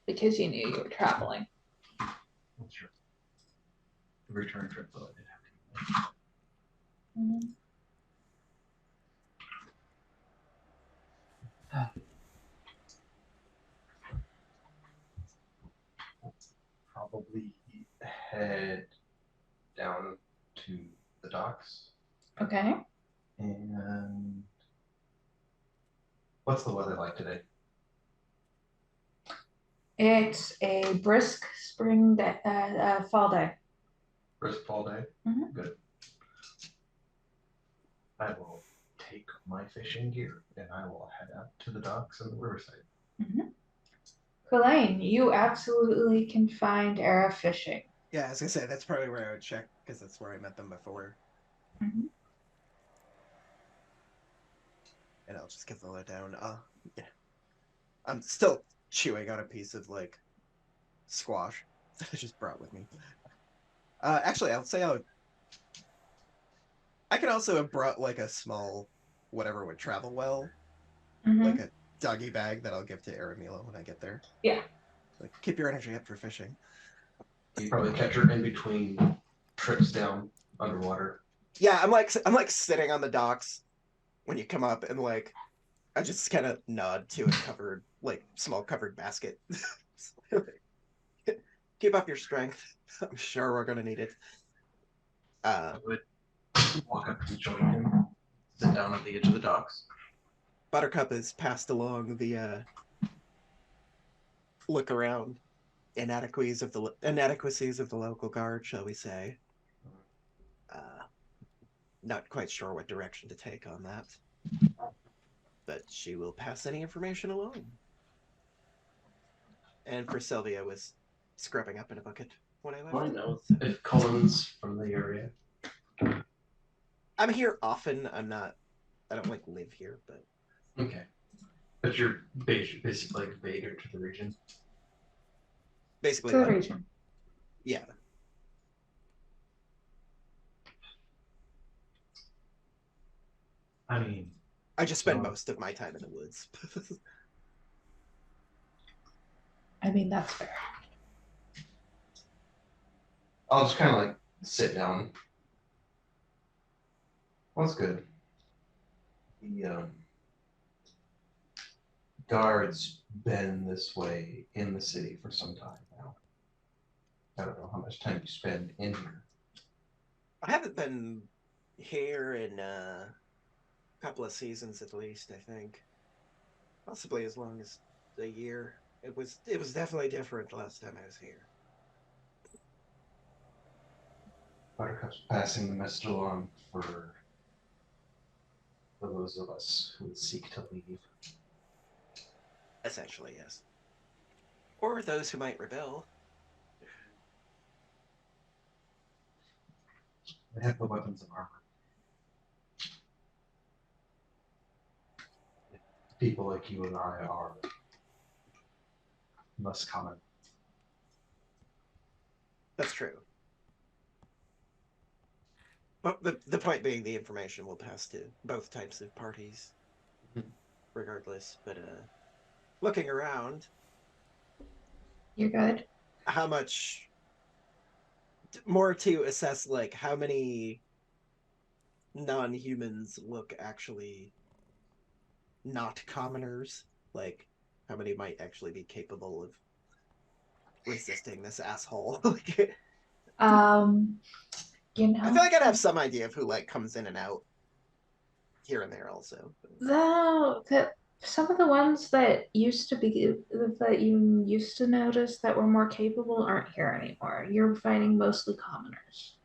because you knew you were traveling. That's true. The return trip, though, I did have to. Mm-hmm. Probably head down to the docks. Okay. And what's the weather like today? It's a brisk spring day, fall day. Brisk fall day? Mhm. Good. I will take my fishing gear and I will head out to the docks and the riverside. Mm-hmm. Kalane, you absolutely can find Era fishing. Yeah, I was gonna say that's probably where I would check because that's where I met them before. Mm-hmm. And I'll just give the lowdown. Yeah, I'm still chewing on a piece of like squash that I just brought with me. Actually, I could also have brought like a small whatever would travel well, Mm-hmm. like a doggy bag that I'll give to Aramila when I get there. Yeah. Like keep your energy up for fishing. You probably catch her in between trips down underwater. Yeah, I'm like sitting on the docks when you come up and like I just kind of nod to a covered small covered basket. Keep up your strength. I'm sure we're gonna need it. I would walk up and join him, sit down at the edge of the docks. Buttercup has passed along the look around inadequacies of the local guard, shall we say. Not quite sure what direction to take on that, but she will pass any information along. And for Sylvia was scrubbing up in a bucket when I left. I know if Cullen's from the area. I'm here often. I don't like live here, but Okay. But you're basically like vader to the region. basically To the what? region. Yeah. I mean, I just spend most of my time in the woods. I mean, that's fair. I'll just kind of like sit down. Well, that's good. The guards been this way in the city for some time now. I don't know how much time you spend in here. I haven't been here in a couple of seasons at least, I think. Possibly as long as a year. It was definitely different last time I was here. Buttercup's passing the message along for those of us who would seek to leave. Essentially, yes. Or those who might rebel. They have the weapons of armor. People like you and I are less common. That's true. But the point being the information will pass to both types of parties. regardless. But looking around, You're good. how much more to assess like how many non-humans look actually not commoners? Like how many might actually be capable of resisting this asshole? Like, Um, I feel like I'd have some idea of who like comes in and out here and there also. some of the ones that that you used to notice that were more capable aren't here anymore. You're fighting mostly commoners.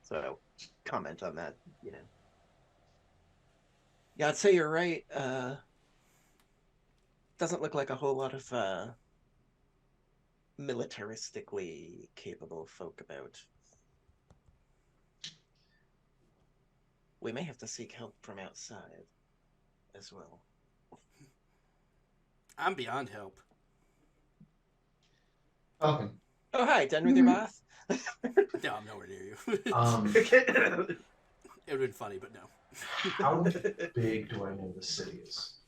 So comment on that, Yeah, I'd say you're right. Doesn't look like a whole lot of militaristically capable folk about. We may have to seek help from outside as well. I'm beyond help. Kalvin, Oh, hi, done with your bath? No, I'm nowhere near you. It would have been funny, but no. how big do I know the city is?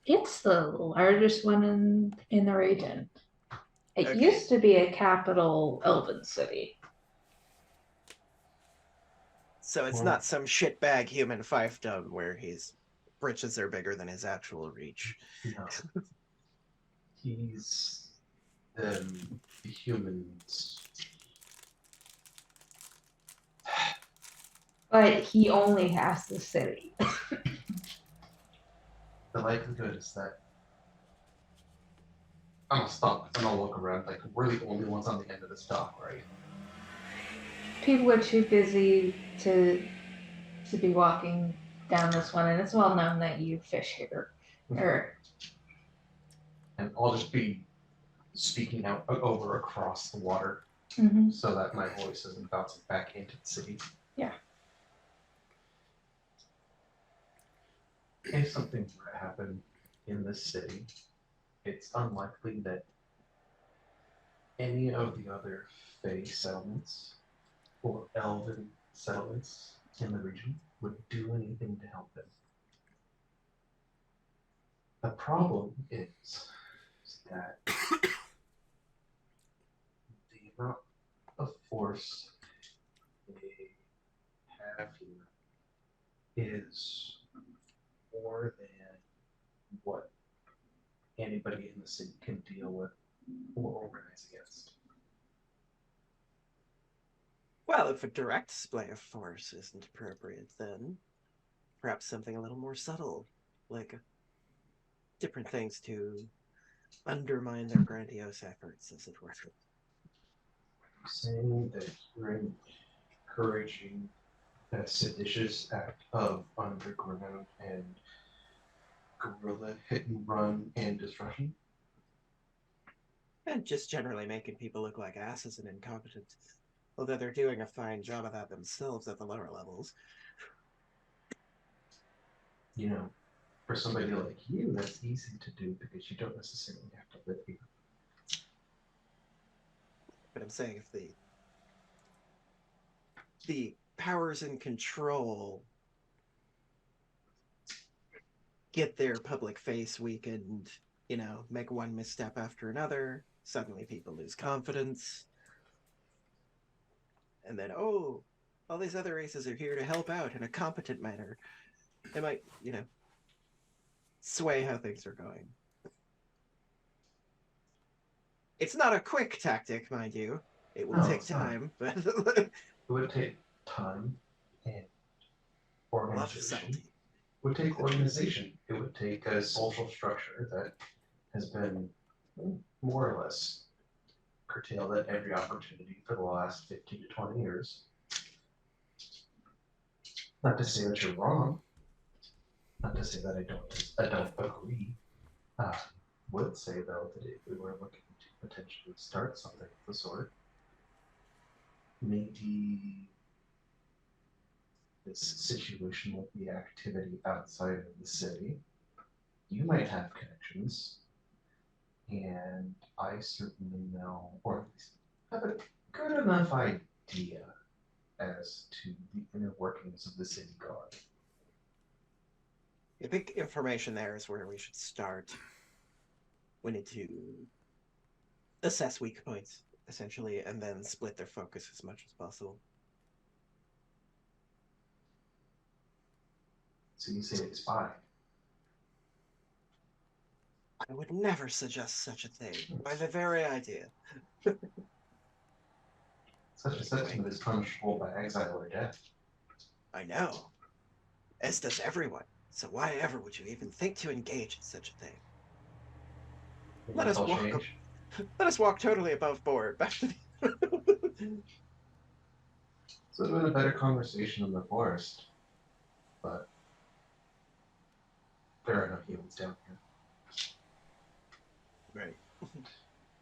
It's the largest one in the region. It Okay. used to be a capital elven city. So it's not some shitbag human fiefdom where his britches are bigger than his actual reach. No. He's the humans. But he only has the city. The likelihood is that I'm gonna stop and I'll look around. Like we're the only ones on the end of this dock, right? People are too busy to be walking down this one, and it's well known that you fish here. Or And I'll just be speaking out over across the water so that my voice isn't bouncing back into the city. Yeah. If something were to happen in this city, it's unlikely that any of the other Fey settlements or Elven settlements in the region would do anything to help him. The problem is that the amount of force they have here is more than what anybody in the city can deal with or organize against. Well, if a direct display of force isn't appropriate, then perhaps something a little more subtle, like different things to undermine their grandiose efforts, as it were. Saying that you're encouraging a seditious act of underground and guerrilla hit and run and disruption. And just generally making people look like asses and incompetent, although they're doing a fine job of that themselves at the lower levels. You know, for somebody like you, that's easy to do because you don't necessarily have to live here. But I'm saying if the powers in control get their public face weakened, make one misstep after another, suddenly people lose confidence. And then, oh, all these other races are here to help out in a competent manner. They might, sway how things are going. It's not a quick tactic, mind you. It will take time, but it would take time and organization. It would take organization. It would take a social structure that has been more or less curtailed at every opportunity for the last 15 to 20 years. Not to say that you're wrong. Not to say that I don't agree. Would say though that if we were looking to potentially start something of the sort, maybe this situation with the activity outside of the city, you might have connections, and I certainly know, or at least have a good enough idea as to the inner workings of the city guard. I think information there is where we should start. We need to assess weak points, essentially, and then split their focus as much as possible. So you say it's spy. I would never suggest such a thing, by the very idea. Such a sentiment is punishable by exile or death. I know. As does everyone. So why ever would you even think to engage in such a thing? Let us walk totally above board back to the... So it would have been a better conversation in the forest. But there are no humans down here. Right.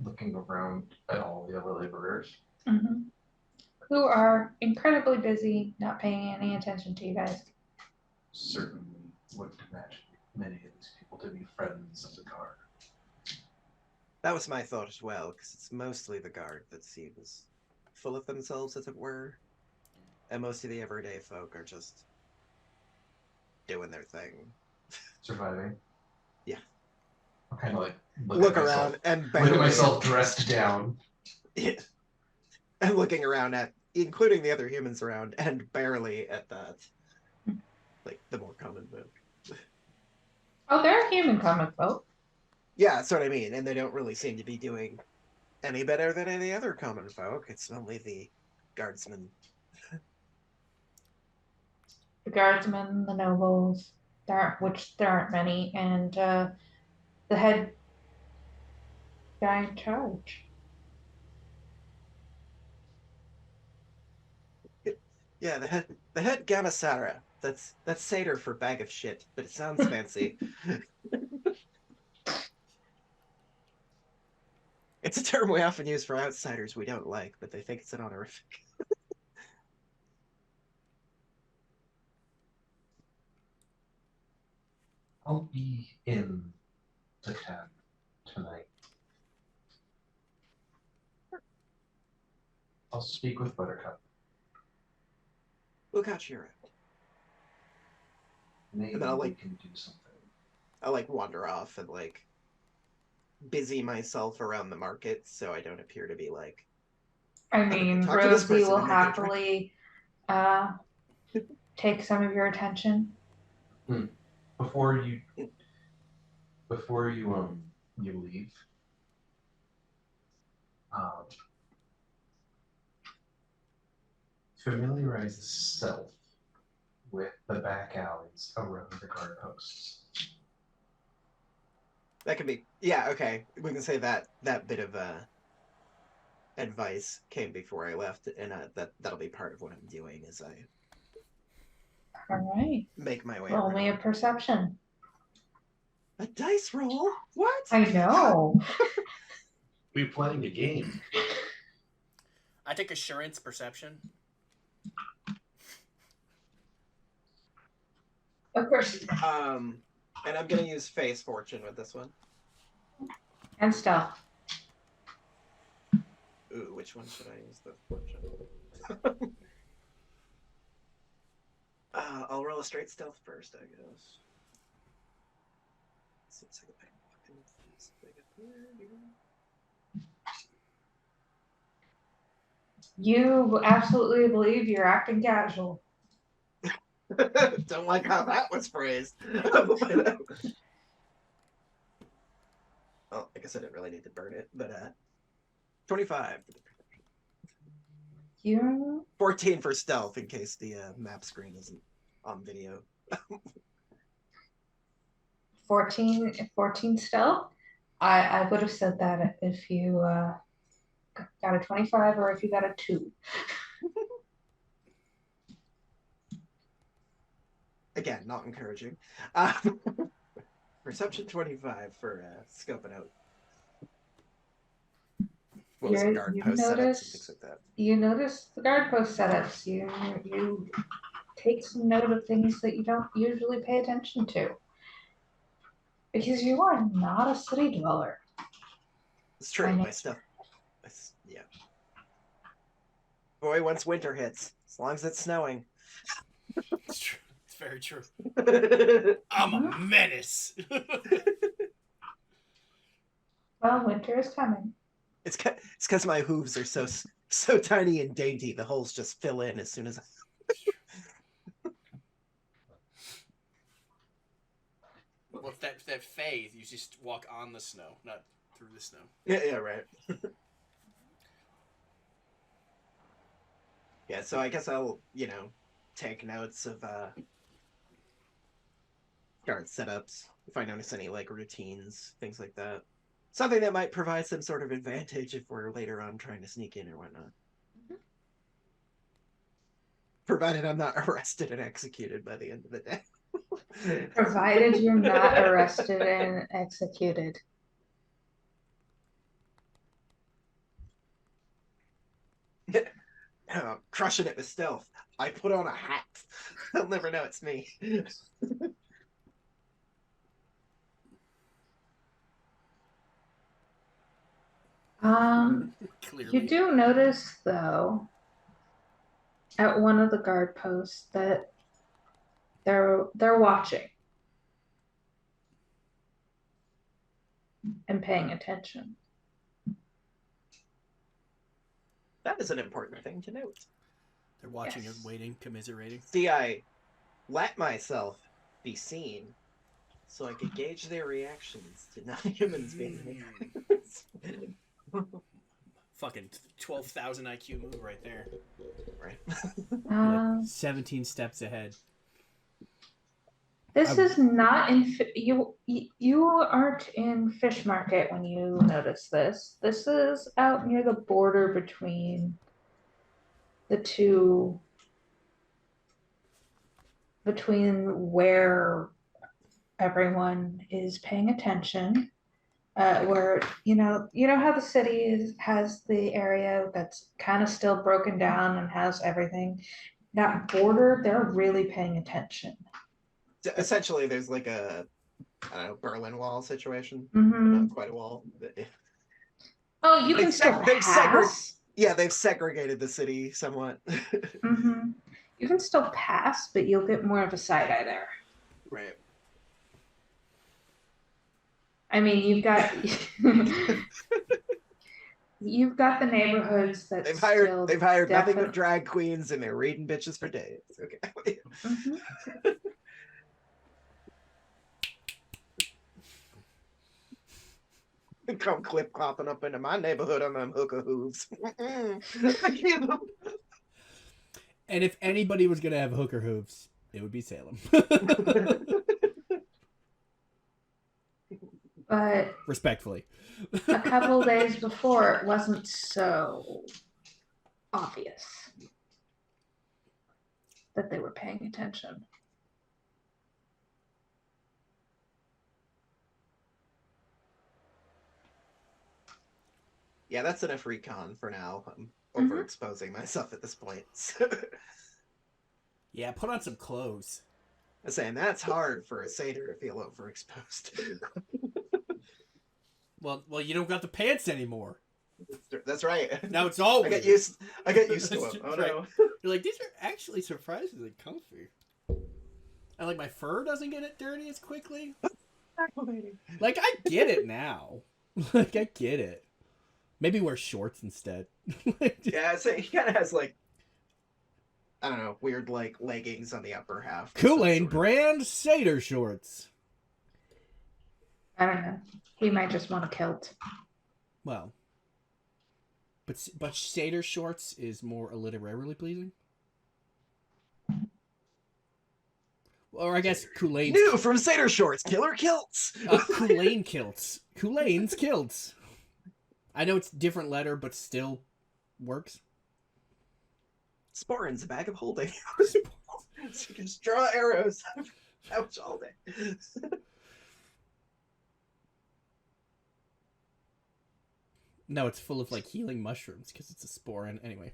Looking around at all the other laborers. Mm-hmm. Who are incredibly busy, not paying any attention to you guys. Certainly wouldn't imagine many of these people to be friends of the guard. That was my thought as well, because it's mostly the guard that seems full of themselves, as it were. And most of the everyday folk are just doing their thing. Surviving? Yeah. I'm kind of like look around and look at myself dressed down. Yeah. And looking around at, including the other humans around, and barely at that. Like, the more common folk. Oh, they're human comic folk. Yeah, that's what I mean. And they don't really seem to be doing any better than any other common folk. It's only the guardsmen. The guardsmen, the nobles, which there aren't many, and the head guy in charge. Yeah, the head Gamasara. That's Satyr for bag of shit, but it sounds fancy. It's a term we often use for outsiders we don't like, but they think it's an honorific. I'll be in the town tonight. I'll speak with Buttercup. We'll catch you around. Maybe And then we can do something. I'll wander off and busy myself around the market so I don't appear to be I mean, Rosie will happily take some of your attention. Before you leave, familiarize yourself with the back alleys around the guard posts. That could be, yeah, okay. We can say that bit of advice came before I left, and that'll be part of what I'm doing as I All right. make my way. Roll me a perception. A dice roll? What? I know. We're playing a game. I take assurance perception. Of course. And I'm gonna use face fortune with this one. And stealth. Ooh, which one should I use the fortune? I'll roll a straight stealth first, I guess. You absolutely believe you're acting casual. Don't like how that was phrased. Well, I guess I didn't really need to burn it, but 25. You 14 for stealth in case the map screen isn't on video. 14 stealth. I would have said that if you got a 25 or if you got a 2. Again, not encouraging. Perception 25 for scoping out. What was guard post setups and things like that. You notice the guard post setups. You take some note of things that you don't usually pay attention to. Because you are not a city dweller. It's true. My stuff. Yeah. Boy, once winter hits, as long as it's snowing. It's true. It's very true. I'm a menace. Well, winter is coming. It's because my hooves are so tiny and dainty. The holes just fill in as soon as. Well, that phase, you just walk on the snow, not through the snow. Yeah, right. Yeah, so I guess I'll, take notes of start setups if I notice any like routines, things like that. Something that might provide some sort of advantage if we're later on trying to sneak in or whatnot. Mm-hmm. Provided I'm not arrested and executed by the end of the day. Provided you're not arrested and executed. Crushing it with stealth. I put on a hat. They'll never know it's me. You do notice, though, at one of the guard posts that they're watching and paying attention. That is an important thing to note. They're watching and waiting, commiserating. See, I let myself be seen so I could gauge their reactions to non-humans being Fucking 12,000 IQ move right there. Right. 17 steps ahead. This is not in you aren't in Fish Market when you notice this. This is out near the border between the two, between where everyone is paying attention. Where you know how the city has the area that's kind of still broken down and has everything. That border, they're really paying attention. Essentially, there's like a Berlin Wall situation. Mm-hmm. Not quite a wall. Oh, you can still pass. They've segregated the city somewhat. Mm-hmm. You can still pass, but you'll get more of a side eye there. Right. I mean, you've got the neighborhoods that they've hired nothing but drag queens, and they're reading bitches for days. Okay. Mm-hmm. Come clip clopping up into my neighborhood on them hooker hooves. And if anybody was gonna have hooker hooves, it would be Salem. But respectfully, a couple days before, it wasn't so obvious that they were paying attention. Yeah, that's enough recon for now. I'm overexposing myself at this point. Yeah, put on some clothes. I'm saying that's hard for a satyr to feel overexposed. Well, you don't got the pants anymore. That's right. Now it's all. I get used to them. Oh right. No! You're like, these are actually surprisingly comfy. And like my fur doesn't get it dirty as quickly. Like I get it now. Like I get it. Maybe wear shorts instead. Yeah, so he kind of has like, I don't know, weird like leggings on the upper half. Kool-Aid brand satyr shorts. I don't know. He might just want a kilt. Well, but satyr shorts is more alliteratively pleasing. Or I guess Kool-Aid. New from satyr shorts, killer kilts. Kool-Aid kilts. Kool-Aid's kilts. I know it's different letter, but still works. Sporin's a bag of holding. So you can just draw arrows out all day. No, it's full of like healing mushrooms because it's a sporin. Anyway.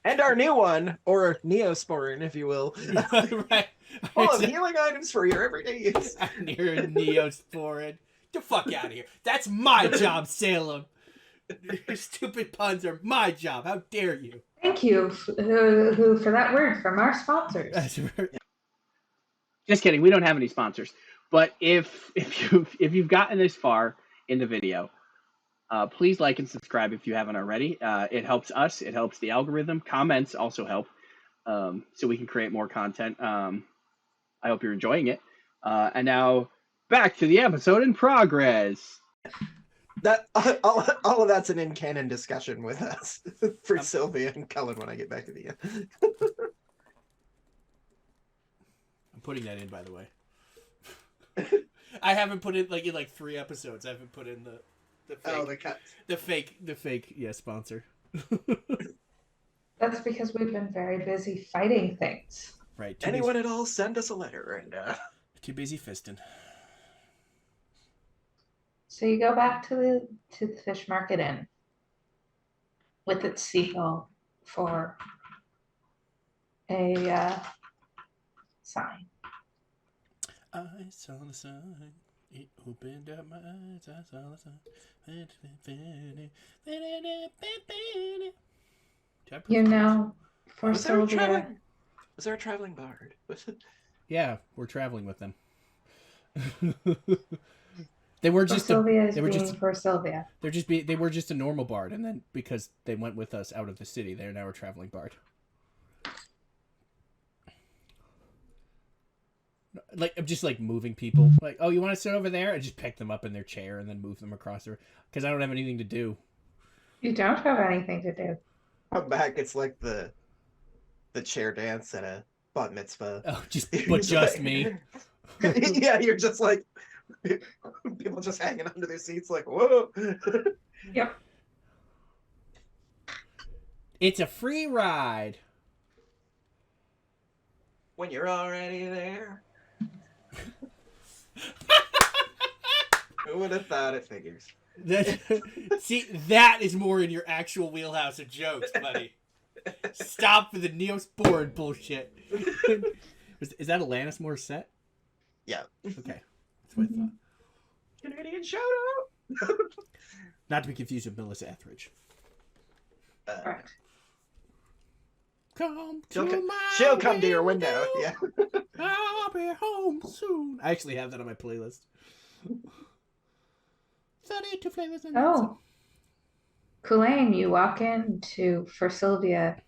And our new one, or Neosporin, if you will. Right. Full of healing items for your everyday use. You're a Neosporin. Get the fuck out of here. That's my job, Salem. Stupid puns are my job. How dare you? Thank you who for that word from our sponsors. Just kidding. We don't have any sponsors. But if you've gotten this far in the video, please like and subscribe if you haven't already. It helps us. It helps the algorithm. Comments also help, so we can create more content. I hope you're enjoying it. And now back to the episode in progress. That all of that's an in-canon discussion with us for Sylvia and Kalvin when I get back to the end. I'm putting that in, by the way. I haven't put it in 3 episodes. I haven't put in the fake the fake sponsor. That's because we've been very busy fighting things. Right. Anyone at all, send us a letter and too busy fisting. So you go back to the fish market inn with its seagull for a sign. I saw the sign. It opened up my eyes. I saw the sign. You know, for was there Sylvia. a traveling bard? Yeah, we're traveling with them. They were just for Sylvia. They were just a normal bard, and then because they went with us out of the city, they're now a traveling bard. I'm just moving people. Oh, you want to sit over there? I just pick them up in their chair and then move them across there because I don't have anything to do. You don't have anything to do. Come back, it's like the chair dance at a bat mitzvah. Oh, just me. Yeah, you're just people just hanging under their seats whoa. Yep. It's a free ride. When you're already there. Who would have thought it figures? See, that is more in your actual wheelhouse of jokes, buddy. Stop with the Neosporin bullshit. Is that Alanis Morissette? Yeah. Okay. That's what I thought. Canadian shout out. Not to be confused with Melissa Etheridge. Correct. She'll come to your window. Yeah. I'll be home soon. I actually have that on my playlist. 32 flavors. Oh. Kulain, you walk into for Sylvia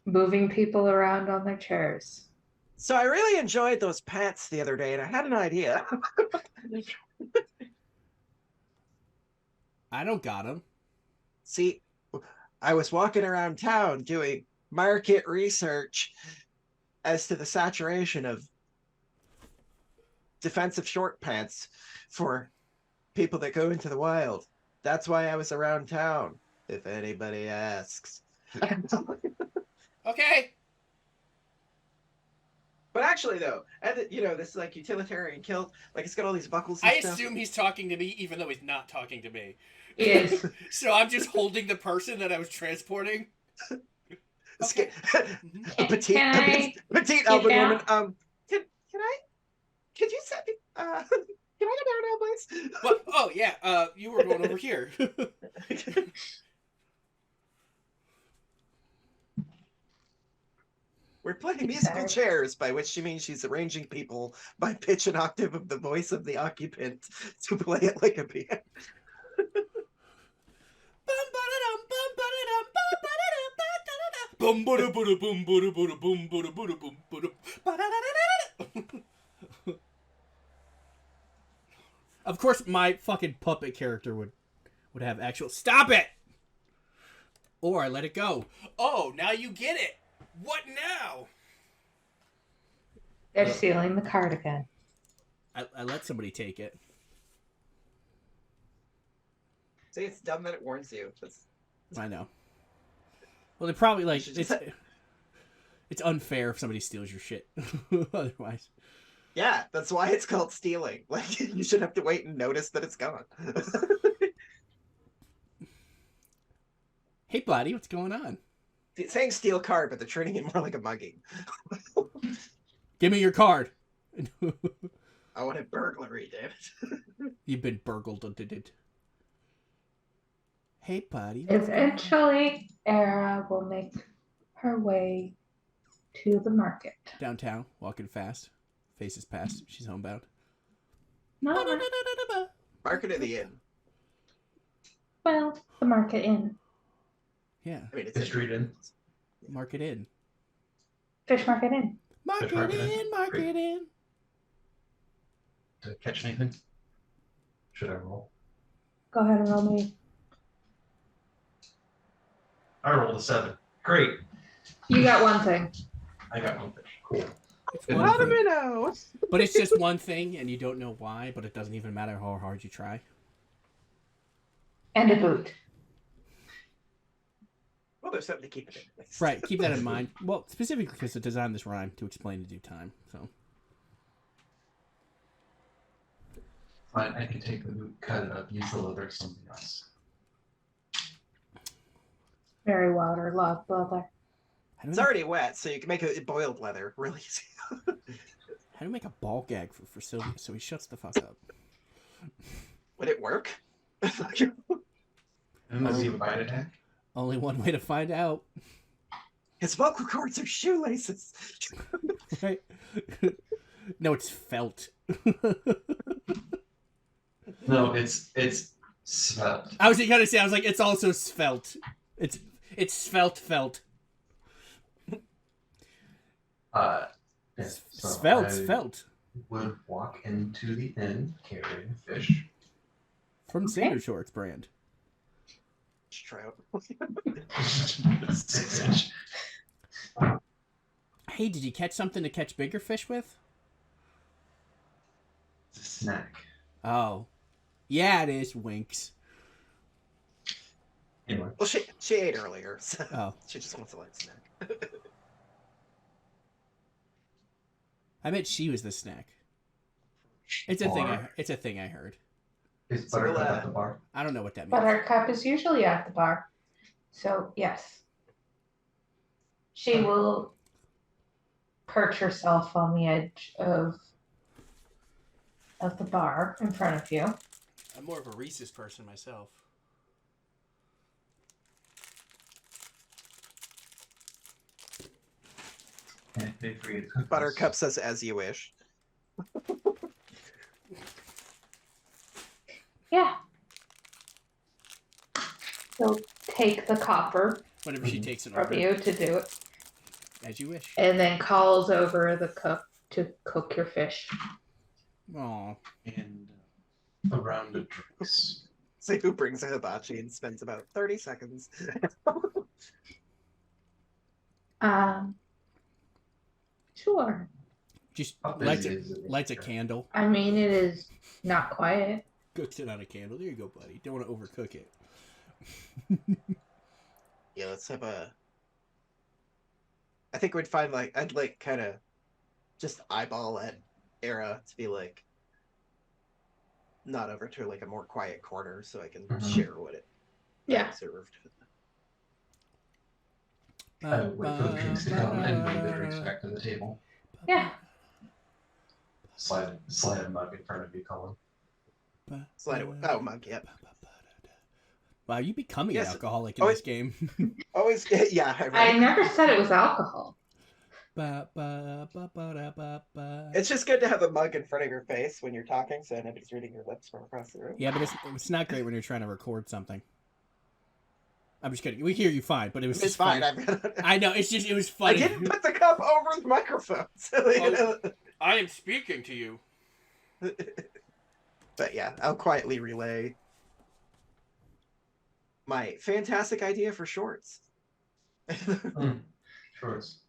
moving people around on their chairs. So I really enjoyed those pants the other day, and I had an idea. I don't got them. See, I was walking around town doing market research as to the saturation of defensive short pants for people that go into the wild. That's why I was around town, if anybody asks. Okay. But actually, though, this utilitarian kilt, it's got all these buckles and stuff. I assume he's talking to me, even though he's not talking to me. Yes. So I'm just holding the person that I was transporting. Okay. Can petite elven woman. Could you set me? Can I go down now, please? What? Oh yeah. You were going over here. We're playing musical chairs, by which she means she's arranging people by pitch and octave of the voice of the occupant to play it like a piano. Of course, my fucking puppet character would have actual. Stop it! Or I let it go. Oh, now you get it. What now? They're stealing the cardigan. I let somebody take it. See, it's dumb that it warns you. I know. Well, they probably it's unfair if somebody steals your shit. Otherwise. Yeah, that's why it's called stealing. You should have to wait and notice that it's gone. Hey, buddy, what's going on? It's saying steal card, but they're treating it more like a mugging. Give me your card. I want a burglary, damn it. You've been burgled. Hey, buddy. Eventually, Era will make her way to the market. Downtown, walking fast. Faces past. She's homebound. No, Market at the inn. well, the market inn. Yeah. I mean, it's The street inn. Market in. Fish market inn. Market market in. in. Market Great. in. To catch anything? Should I roll? Go ahead and roll me. I rolled a 7. Great. You got one thing. I got one fish. Cool. It's Good one Not a thing. minnow. But it's just one thing, and you don't know why, but it doesn't even matter how hard you try. And a boot. Well, there's something to keep it in. Right, keep that in mind. Well, specifically because I designed this rhyme to explain in due time, so. Fine, I can take the boot, cut it up, use the leather, something else. Very water, love leather. It's already wet, so you can make it boiled leather really easy. How do you make a ball gag for Sylvia so he shuts the fuck up? Would it work? And does he have a bite attack? Only one way to find out. His vocal cords are shoelaces. Right? No, it's felt. No, it's svelte. I was gonna say, it's also svelte. It's felt. Yes, so Svelte. would walk into the inn carrying fish. From Sander Shorts brand. Trout. 6-inch. Hey, did you catch something to catch bigger fish with? It's a snack. Oh. Yeah, it is. Winks. Anyway, Well, she ate earlier, so Oh. she just wants a light snack. I bet she was the snack. It's a thing I heard. is So Buttercup we'll, at the bar? I don't know what that means. Buttercup is usually at the bar. So, yes. She will perch herself on the edge of the bar in front of you. I'm more of a Reese's person myself. And they forget to cook Buttercup says, "As you wish." Yeah. So take the copper Whenever she takes it from over. you to do it, As you wish. and then calls over the cook to cook your fish. Aw. and a round of drinks. See who brings a hibachi and spends about 30 seconds. Sure. Just How lights busy is it? lights a candle. I mean, it is not quiet. Cooks it on a candle. There you go, buddy. Don't want to overcook it. Yeah, let's have a. I think we'd find I'd kind of just eyeball at Era to be not over to a more quiet corner so I can share what it served. I would wait for the drinks to come and bring the drinks back to the table. Yeah. Slide a mug in front of you, Colin. Slide it. Oh, mug, yep. Wow, you becoming an Yes. alcoholic in Oh, this game. Always, yeah. I never said it was alcohol. It's just good to have a mug in front of your face when you're talking, so nobody's reading your lips from across the room. Yeah, but it's not great when you're trying to record something. I'm just kidding. We hear you fine, but it was It's just fine. funny. I know. It was I funny. didn't put the cup over the microphone. So, I am speaking to you. But yeah, I'll quietly relay my fantastic idea for shorts. Shorts.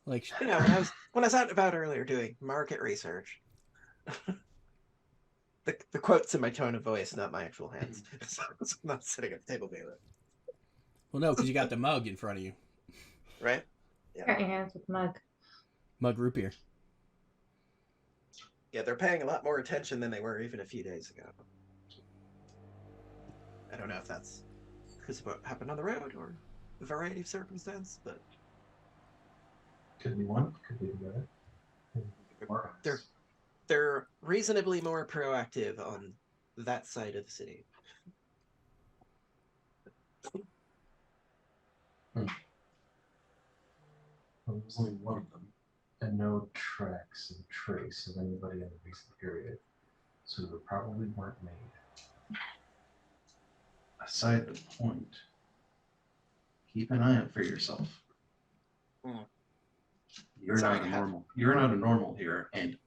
Like, When I was out and about earlier doing market research, the quotes in my tone of voice, not my actual hands. So I'm not sitting at the table doing it. well, no, because you got the mug in front of you. Right? Got your hands with mug. Mug root beer. Yeah, they're paying a lot more attention than they were even a few days ago. I don't know if that's because of what happened on the road or a variety of circumstance, but Could be one, could be the other. they're reasonably more proactive on that side of the city. There was only one of them, and no tracks and trace of anybody in the recent period, so they probably weren't made. Aside the point, keep an eye out for yourself. You're not a normal. You're not a normal here, and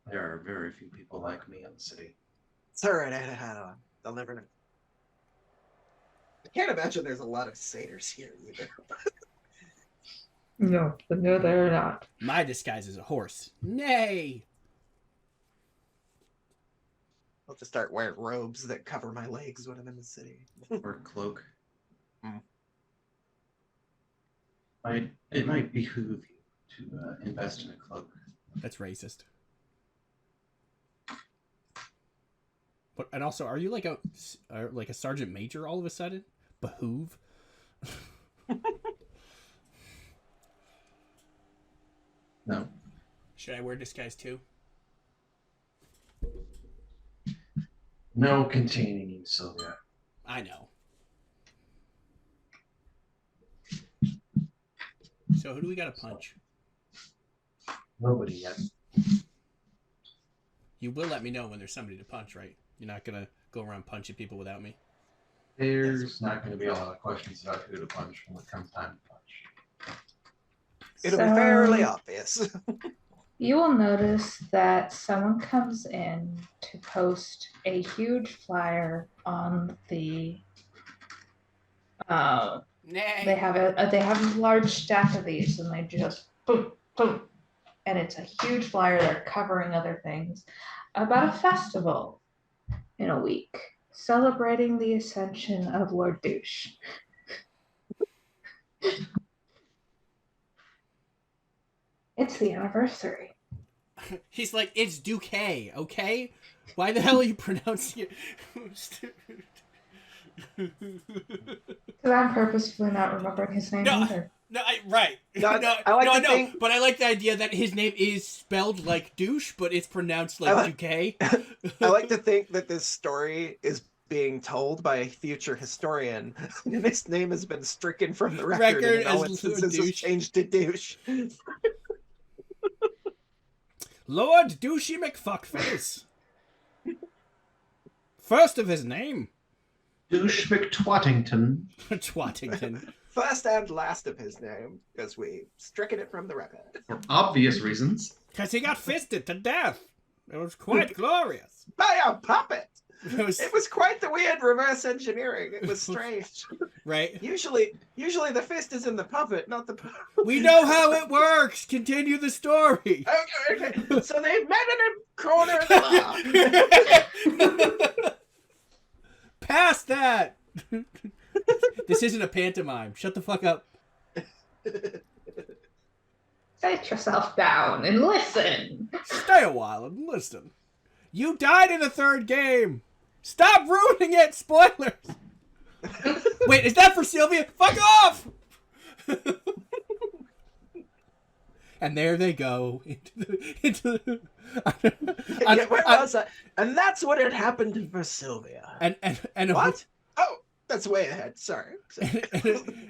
there are very few people like me in the city. It's all right. They'll never know. I can't imagine there's a lot of satyrs here either. No, they're not. My disguise is a horse. Nay! I'll just start wearing robes that cover my legs when I'm in the city. Or a cloak. It might behoove you to invest in a cloak. That's racist. But and also, are you like a sergeant major all of a sudden? Behoove. No. Should I wear disguise too? No containing you, Sylvia. I know. So who do we got to punch? Nobody yet. You will let me know when there's somebody to punch, right? You're not gonna go around punching people without me. There's not going to be a lot of questions about who to punch when it comes time to punch. It'll be fairly obvious. You will notice that someone comes in to post a huge flyer on the. They have a large stack of these, and they just boom, boom, and it's a huge flyer. They're covering other things about a festival in a week celebrating the ascension of Lord Douche. It's the anniversary. He's like, it's Duque, okay? Why the hell are you pronouncing it? Because I'm purposefully not remembering his name either. No, right. But I like the idea that his name is spelled like douche, but it's pronounced like Duque. I like to think that this story is being told by a future historian, and his name has been stricken from the record and all instances is changed to douche. Lord Douchey McFuckface. First of his name. Douche McTwattington. Twattington. First and last of his name, because we stricken it from the record. For obvious reasons. Because he got fisted to death. It was quite glorious. By a puppet! It was quite the weird reverse engineering. It was strange. Right. Usually the fist is in the puppet, not the puppet. We know how it works. Continue the story. Okay. So they met in a corner of the bar. Past that. This isn't a pantomime. Shut the fuck up. Sit yourself down and listen. Stay a while and listen. You died in the third game. Stop ruining it. Spoilers. Wait, is that for Sylvia? Fuck off. And there they go and that's what had happened for Sylvia. And what? Oh, that's way ahead. Sorry.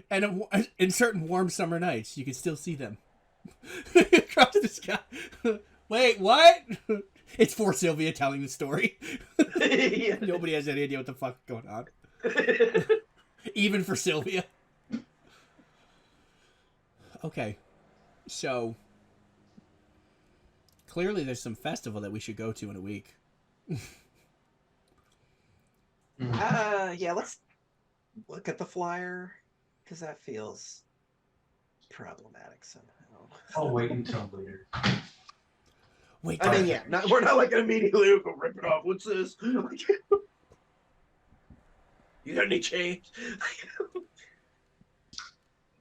And in certain warm summer nights, you can still see them across the sky. Wait, what? It's for Sylvia telling the story. Yeah. Nobody has any idea what the fuck is going on. Even for Sylvia. Okay. So, clearly there's some festival that we should go to in a week. Yeah, let's look at the flyer, because that feels problematic somehow. I'll wait until later. Wait, I mean, yeah, we're not like immediately go rip it off. What's this? You got any change?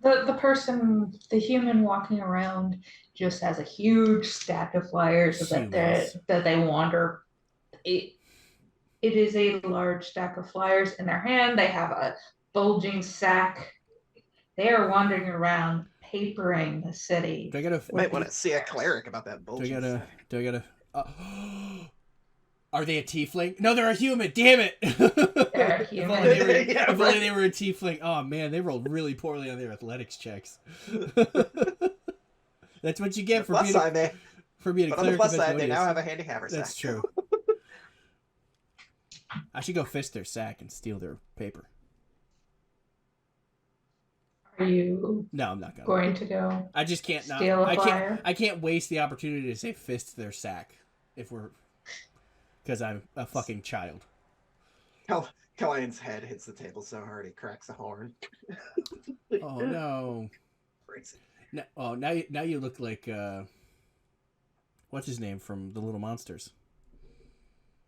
The human walking around just has a huge stack of flyers that they wander. It is a large stack of flyers in their hand. They have a bulging sack. They are wandering around, papering the city. Might want to see a cleric about that bulging sack. Are they a tiefling? No, they're a human. Damn it! they're If human. only they were, Yeah, if right. only they were a tiefling. Oh man, they rolled really poorly on their athletics checks. That's what you get for Plus being side, for being a but on the cleric plus of side, they now Asmodeus. have a handy haversack. That's true. I should go fist their sack and steal their paper. Are you No, I'm not gonna. going to go I just can't not. steal a I flyer? can't. I can't waste the opportunity to say fist their sack if we're because I'm a fucking child. Kalvin's head hits the table so hard he cracks a horn. Oh no! Now you look like what's his name from the Little Monsters?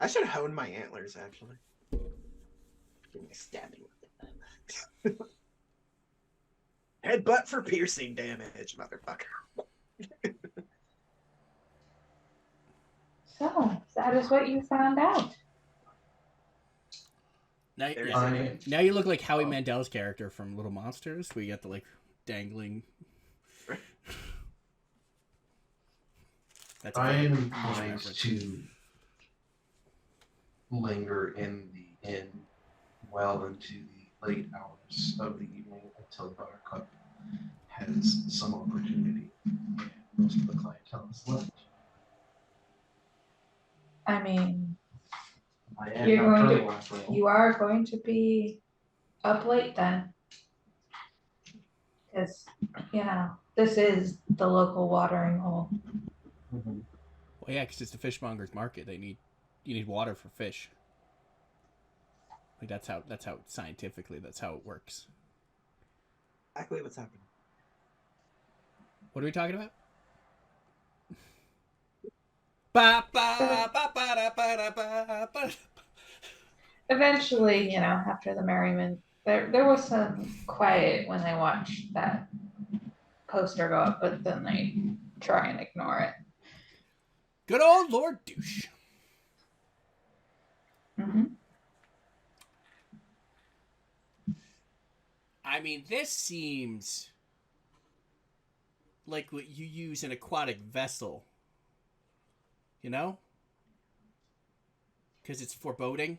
I should hone my antlers, actually. Give me a stabbing. Headbutt for piercing damage, motherfucker. So, that is what you found out. Now, There's yeah. it. Now you look like Howie Mandel's character from Little Monsters. We got the like dangling. That's I am Fish inclined reference. to linger in the inn well into the late hours of the evening until Buttercup has some opportunity and most of the clientele is left. I mean, I am You're going to- nocturnal after all. you are going to be up late then. Because, this is the local watering hole. Mhm. Well, yeah, because it's the fishmonger's market. You need water for fish. Like that's how scientifically that's how it works. Exactly what's happening. What are we talking about? Ba ba ba ba da ba da ba ba. Eventually, after the merriment, there was some quiet when they watched that poster go up, but then they try and ignore it. Good old Lord Douche. Mm-hmm. I mean, this seems like what you use an aquatic vessel. You know? Because it's foreboding.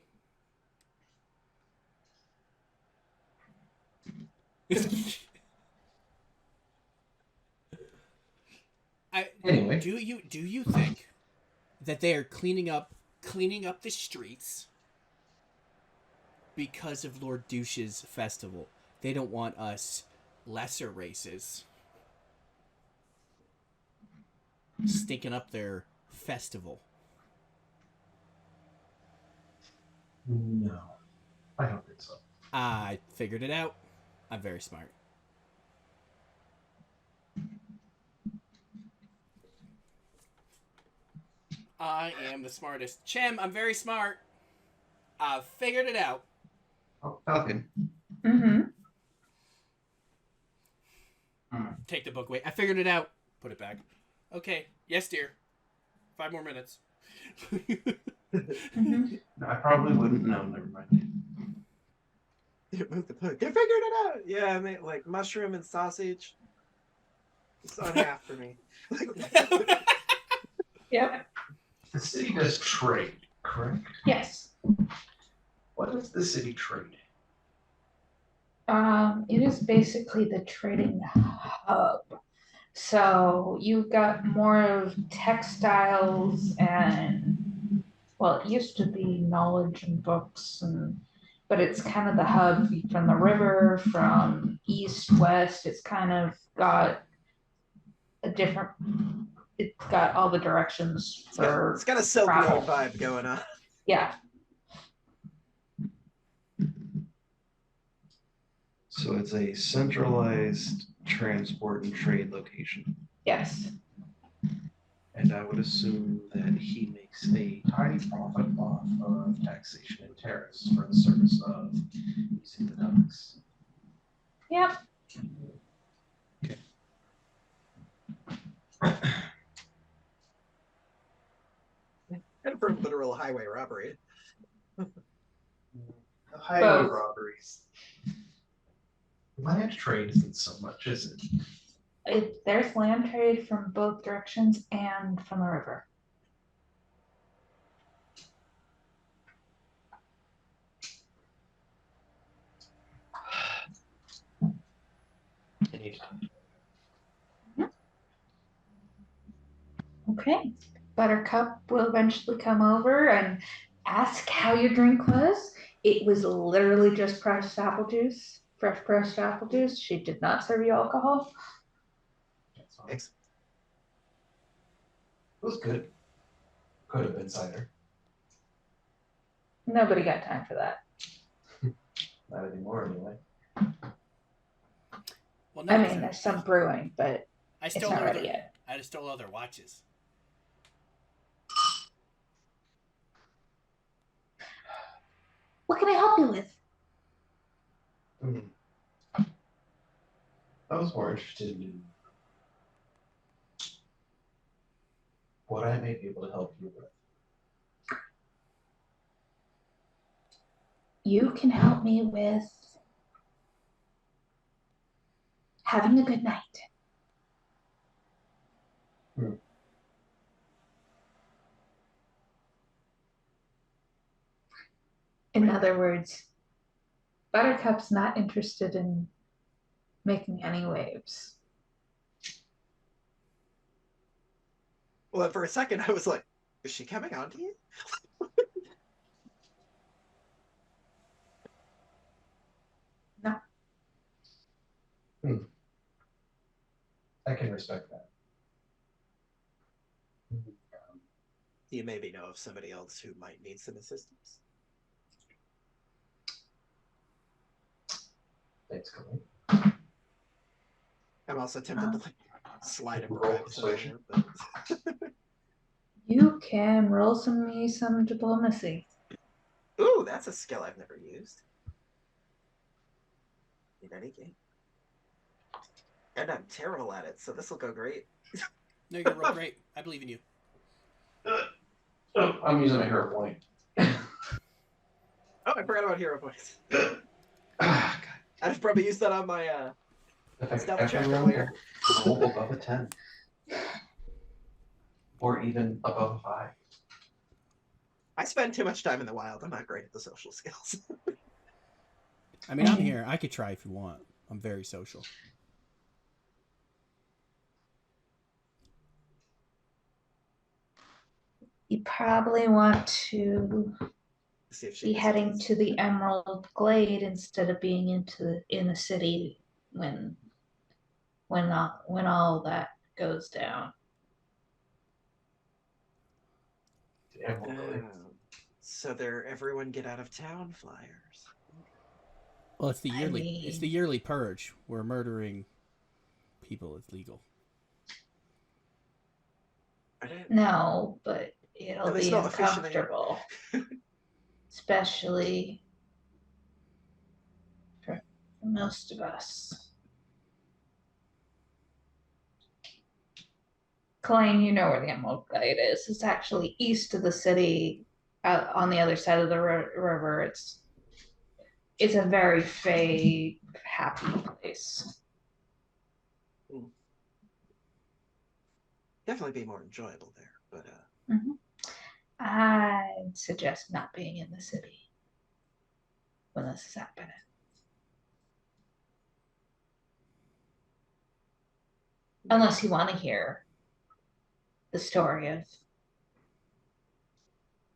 Anyway. Do you think that they are cleaning up the streets because of Lord Douche's festival? They don't want us lesser races stinking up their festival. No, I don't think so. I figured it out. I'm very smart. I am the smartest. Chem, I'm very smart. I've figured it out. Oh, Falcon. Mm-hmm. Take the book away. I figured it out. Put it back. Okay. Yes, dear. 5 more minutes. Mm-hmm. No, I probably wouldn't know. Never mind. They figured it out. Yeah, I mean, like mushroom and sausage. It's on half for me. Yep. The city does trade, correct? Yes. What does the city trade? It is basically the trading hub. So you've got more of textiles and, well, it used to be knowledge and books, but it's kind of the hub from the river, from east, west. It's kind of got it's got all the directions for. It's got a Silk travel. Road vibe going on. Yeah. So it's a centralized transport and trade location. Yes. And I would assume that he makes a tiny profit off of taxation and tariffs for the service of using the docks. Yep. And for literal highway robbery. The highway Both. robberies. Land trade isn't so much, is it? There's land trade from both directions and from the river. need to talk. Okay. Buttercup will eventually come over and ask how your drink was. It was literally just pressed apple juice, fresh pressed apple juice. She did not serve you alcohol. That's fine. It was good. Could have been cider. Nobody got time for that. Not anymore, anyway. Well, I mean, there's some brewing, but I it's stole not all ready their, yet. I just stole all their watches. What can I help you with? I was more interested in what I may be able to help you with. You can help me with having a good night. In other words, Buttercup's not interested in making any waves. Well, for a second, I was like, is she coming on to you? No. I can respect that. Do you maybe know of somebody else who might need some assistance? Thanks, Kalvin. I'm also tempted to like slide a Roll bribe persuasion. somewhere, but You can roll some diplomacy. ooh, that's a skill I've never used in any game. And I'm terrible at it, so this will go great. No, you're gonna roll great. I believe in you. Oh, I'm using a hero point. Oh, I forgot about hero points. God. I should probably use that on my If stealth I check ever later. roll above a 10. Or even above a 5. I spend too much time in the wild. I'm not great at the social skills. I mean, I'm here. I could try if you want. I'm very social. You probably want to See if she be heading messages. to the Emerald Glade instead of being in the city when all that goes down. So they're everyone get out of town flyers. Well, it's the yearly purge. Where murdering people is legal. No, but it'll be uncomfortable. Especially for most of us. Colleen, you know where the Emerald Glade is. It's actually east of the city, on the other side of the river. It's a very happy place. Definitely be more enjoyable there, but I'd suggest not being in the city when this is happening. Unless you want to hear the story of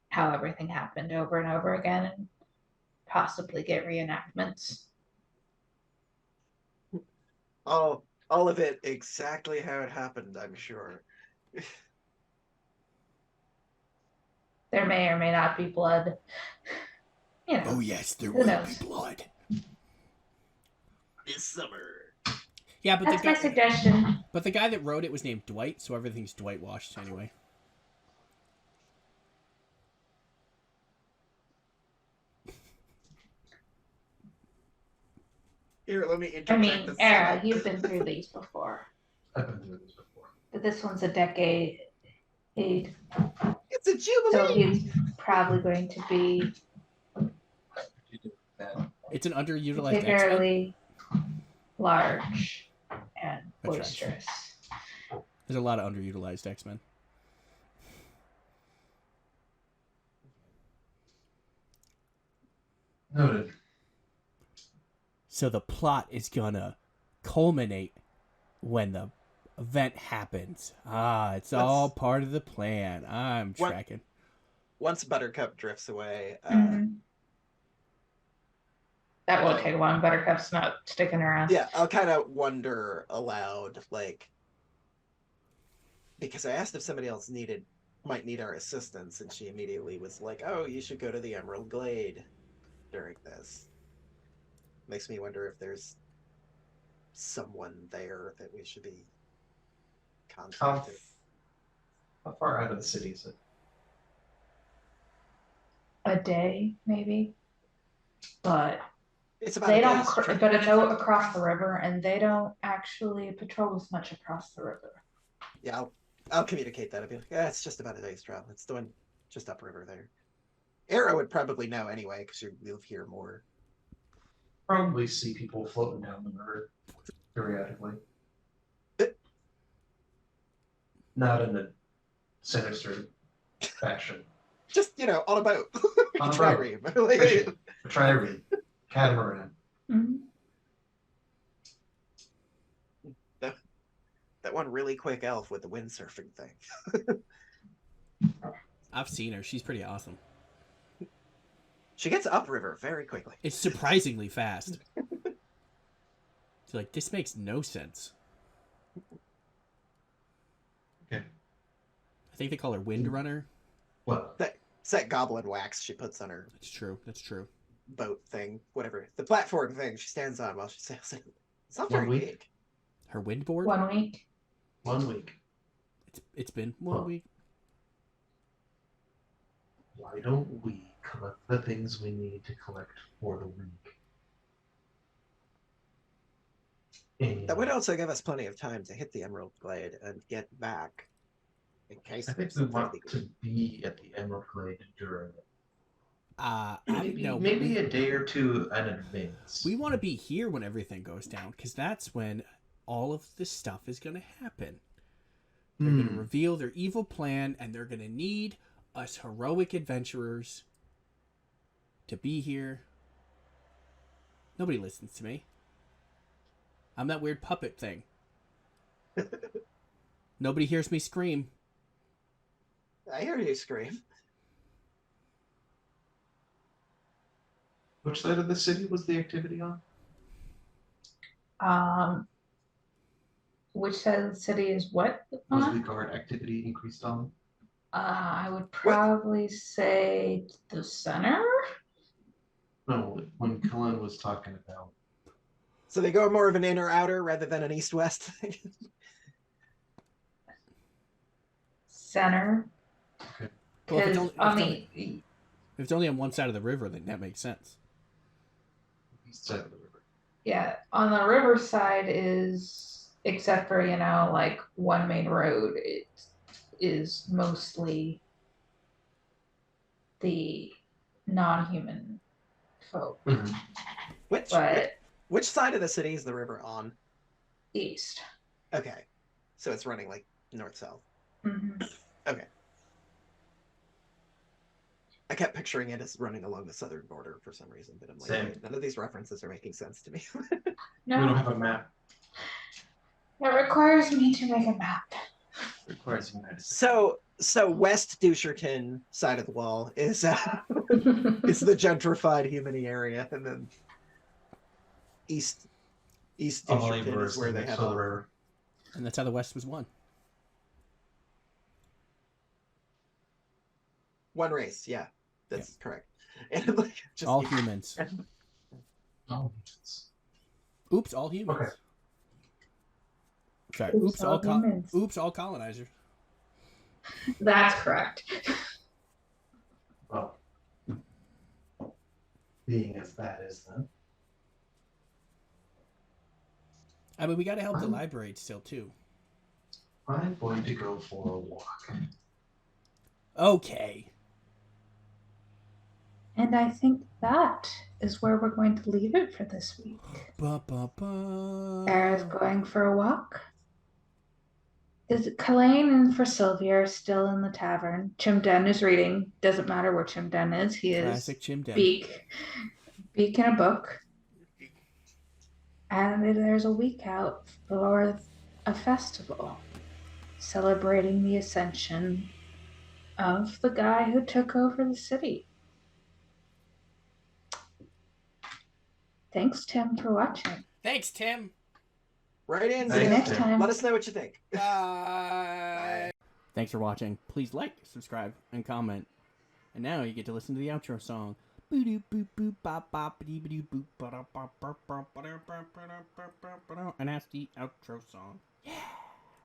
how everything happened over and over again and possibly get reenactments. all of it exactly how it happened, I'm sure. There may or may not be blood. You know, Oh yes, there will be blood. This summer. Yeah, but that's my suggestion. But the guy that wrote it was named Dwight, so everything's Dwight washed anyway. Here, let me interject. I mean, Era, you've been through these before. I've been through this before. But this one's a decade. It's a jubilee. So he's probably going to be It's an underutilized particularly large and That's boisterous. Right. There's a lot of underutilized X-Men. Noted. So the plot is gonna culminate when the event happens. It's all part of the plan. I'm tracking. Once Buttercup drifts away, that will take a while. Buttercup's not sticking around. Yeah, I'll kind of wonder aloud, like, because I asked if somebody else might need our assistance, and she immediately was like, "Oh, you should go to the Emerald Glade during this." Makes me wonder if there's someone there that we should be contacting. How far out of the city is it? A day, maybe. But it's about they don't. But it's out across the river, and they don't actually patrol as much across the river. Yeah, I'll communicate that. I'll be like, yeah, it's just about a day's travel. It's the one just upriver there. Arrow would probably know anyway, because you live here more. Probably see people floating down the river periodically. Not in a sinister fashion. Just, on a boat. On a trireme. A trireme. Catamaran. Mm-hmm. That one really quick elf with the windsurfing thing. I've seen her. She's pretty awesome. She gets upriver very quickly. It's surprisingly fast. It's like, this makes no sense. Okay. I think they call her Windrunner. What? It's that goblin wax she puts on her. That's true. That's true. Boat thing, whatever. The platform thing she stands on while she sails it. It's not very big. Her windboard? 1 week. 1 week. It's been 1 week. Why don't we collect the things we need to collect for the week? And that would also give us plenty of time to hit the Emerald Glade and get back. In case I think we want to be at the Emerald Glade during it. Maybe a day or two in advance. We want to be here when everything goes down, because that's when all of this stuff is going to happen. They're going to reveal their evil plan, and they're going to need us heroic adventurers to be here. Nobody listens to me. I'm that weird puppet thing. Nobody hears me scream. I hear you scream. Which side of the city was the activity on? Which side of the city is what? Was the guard activity increased on? I would probably say the center. No, when Kalvin was talking about. So they go more of an inner outer rather than an east-west thing? Center. Okay. Well, if it's only on one side of the river, then that makes sense. East side of the river. Yeah, on the river side is, except for, like one main road, it is mostly the non-human folk. Mm-hmm. Which side of the city is the river on? East. Okay. So it's running like north-south. Mm-hmm. Okay. I kept picturing it as running along the southern border for some reason, but I'm like, wait, none of these references are making sense to me. No. We don't have a map. It requires me to make a map. It requires you to. So West Dusherton side of the wall is is the gentrified humany area, and then East Dusherton is where they have river. And that's how the West was won. One race, yeah, that's correct. And like, just all humans. All humans. Oops, all humans. Okay. Sorry. Oops, all colonizers. That's correct. Well, being as that is then. I mean, we got to help the library still too. I'm going to go for a walk. Okay. And I think that is where we're going to leave it for this week. Ara's going for a walk. Kalvin and for Sylvia are still in the tavern. Chimden is reading. Doesn't matter where Chimden is. He is Classic Chimden. Beak in a book. And there's a week out for a festival celebrating the ascension of the guy who took over the city. Thanks, Tim, for watching. Thanks, Tim. Right in, See you Tim. next time. Let us know what you think. Bye. Thanks for watching. Please like, subscribe, and comment. And now you get to listen to the outro song. And that's the outro song. Yeah.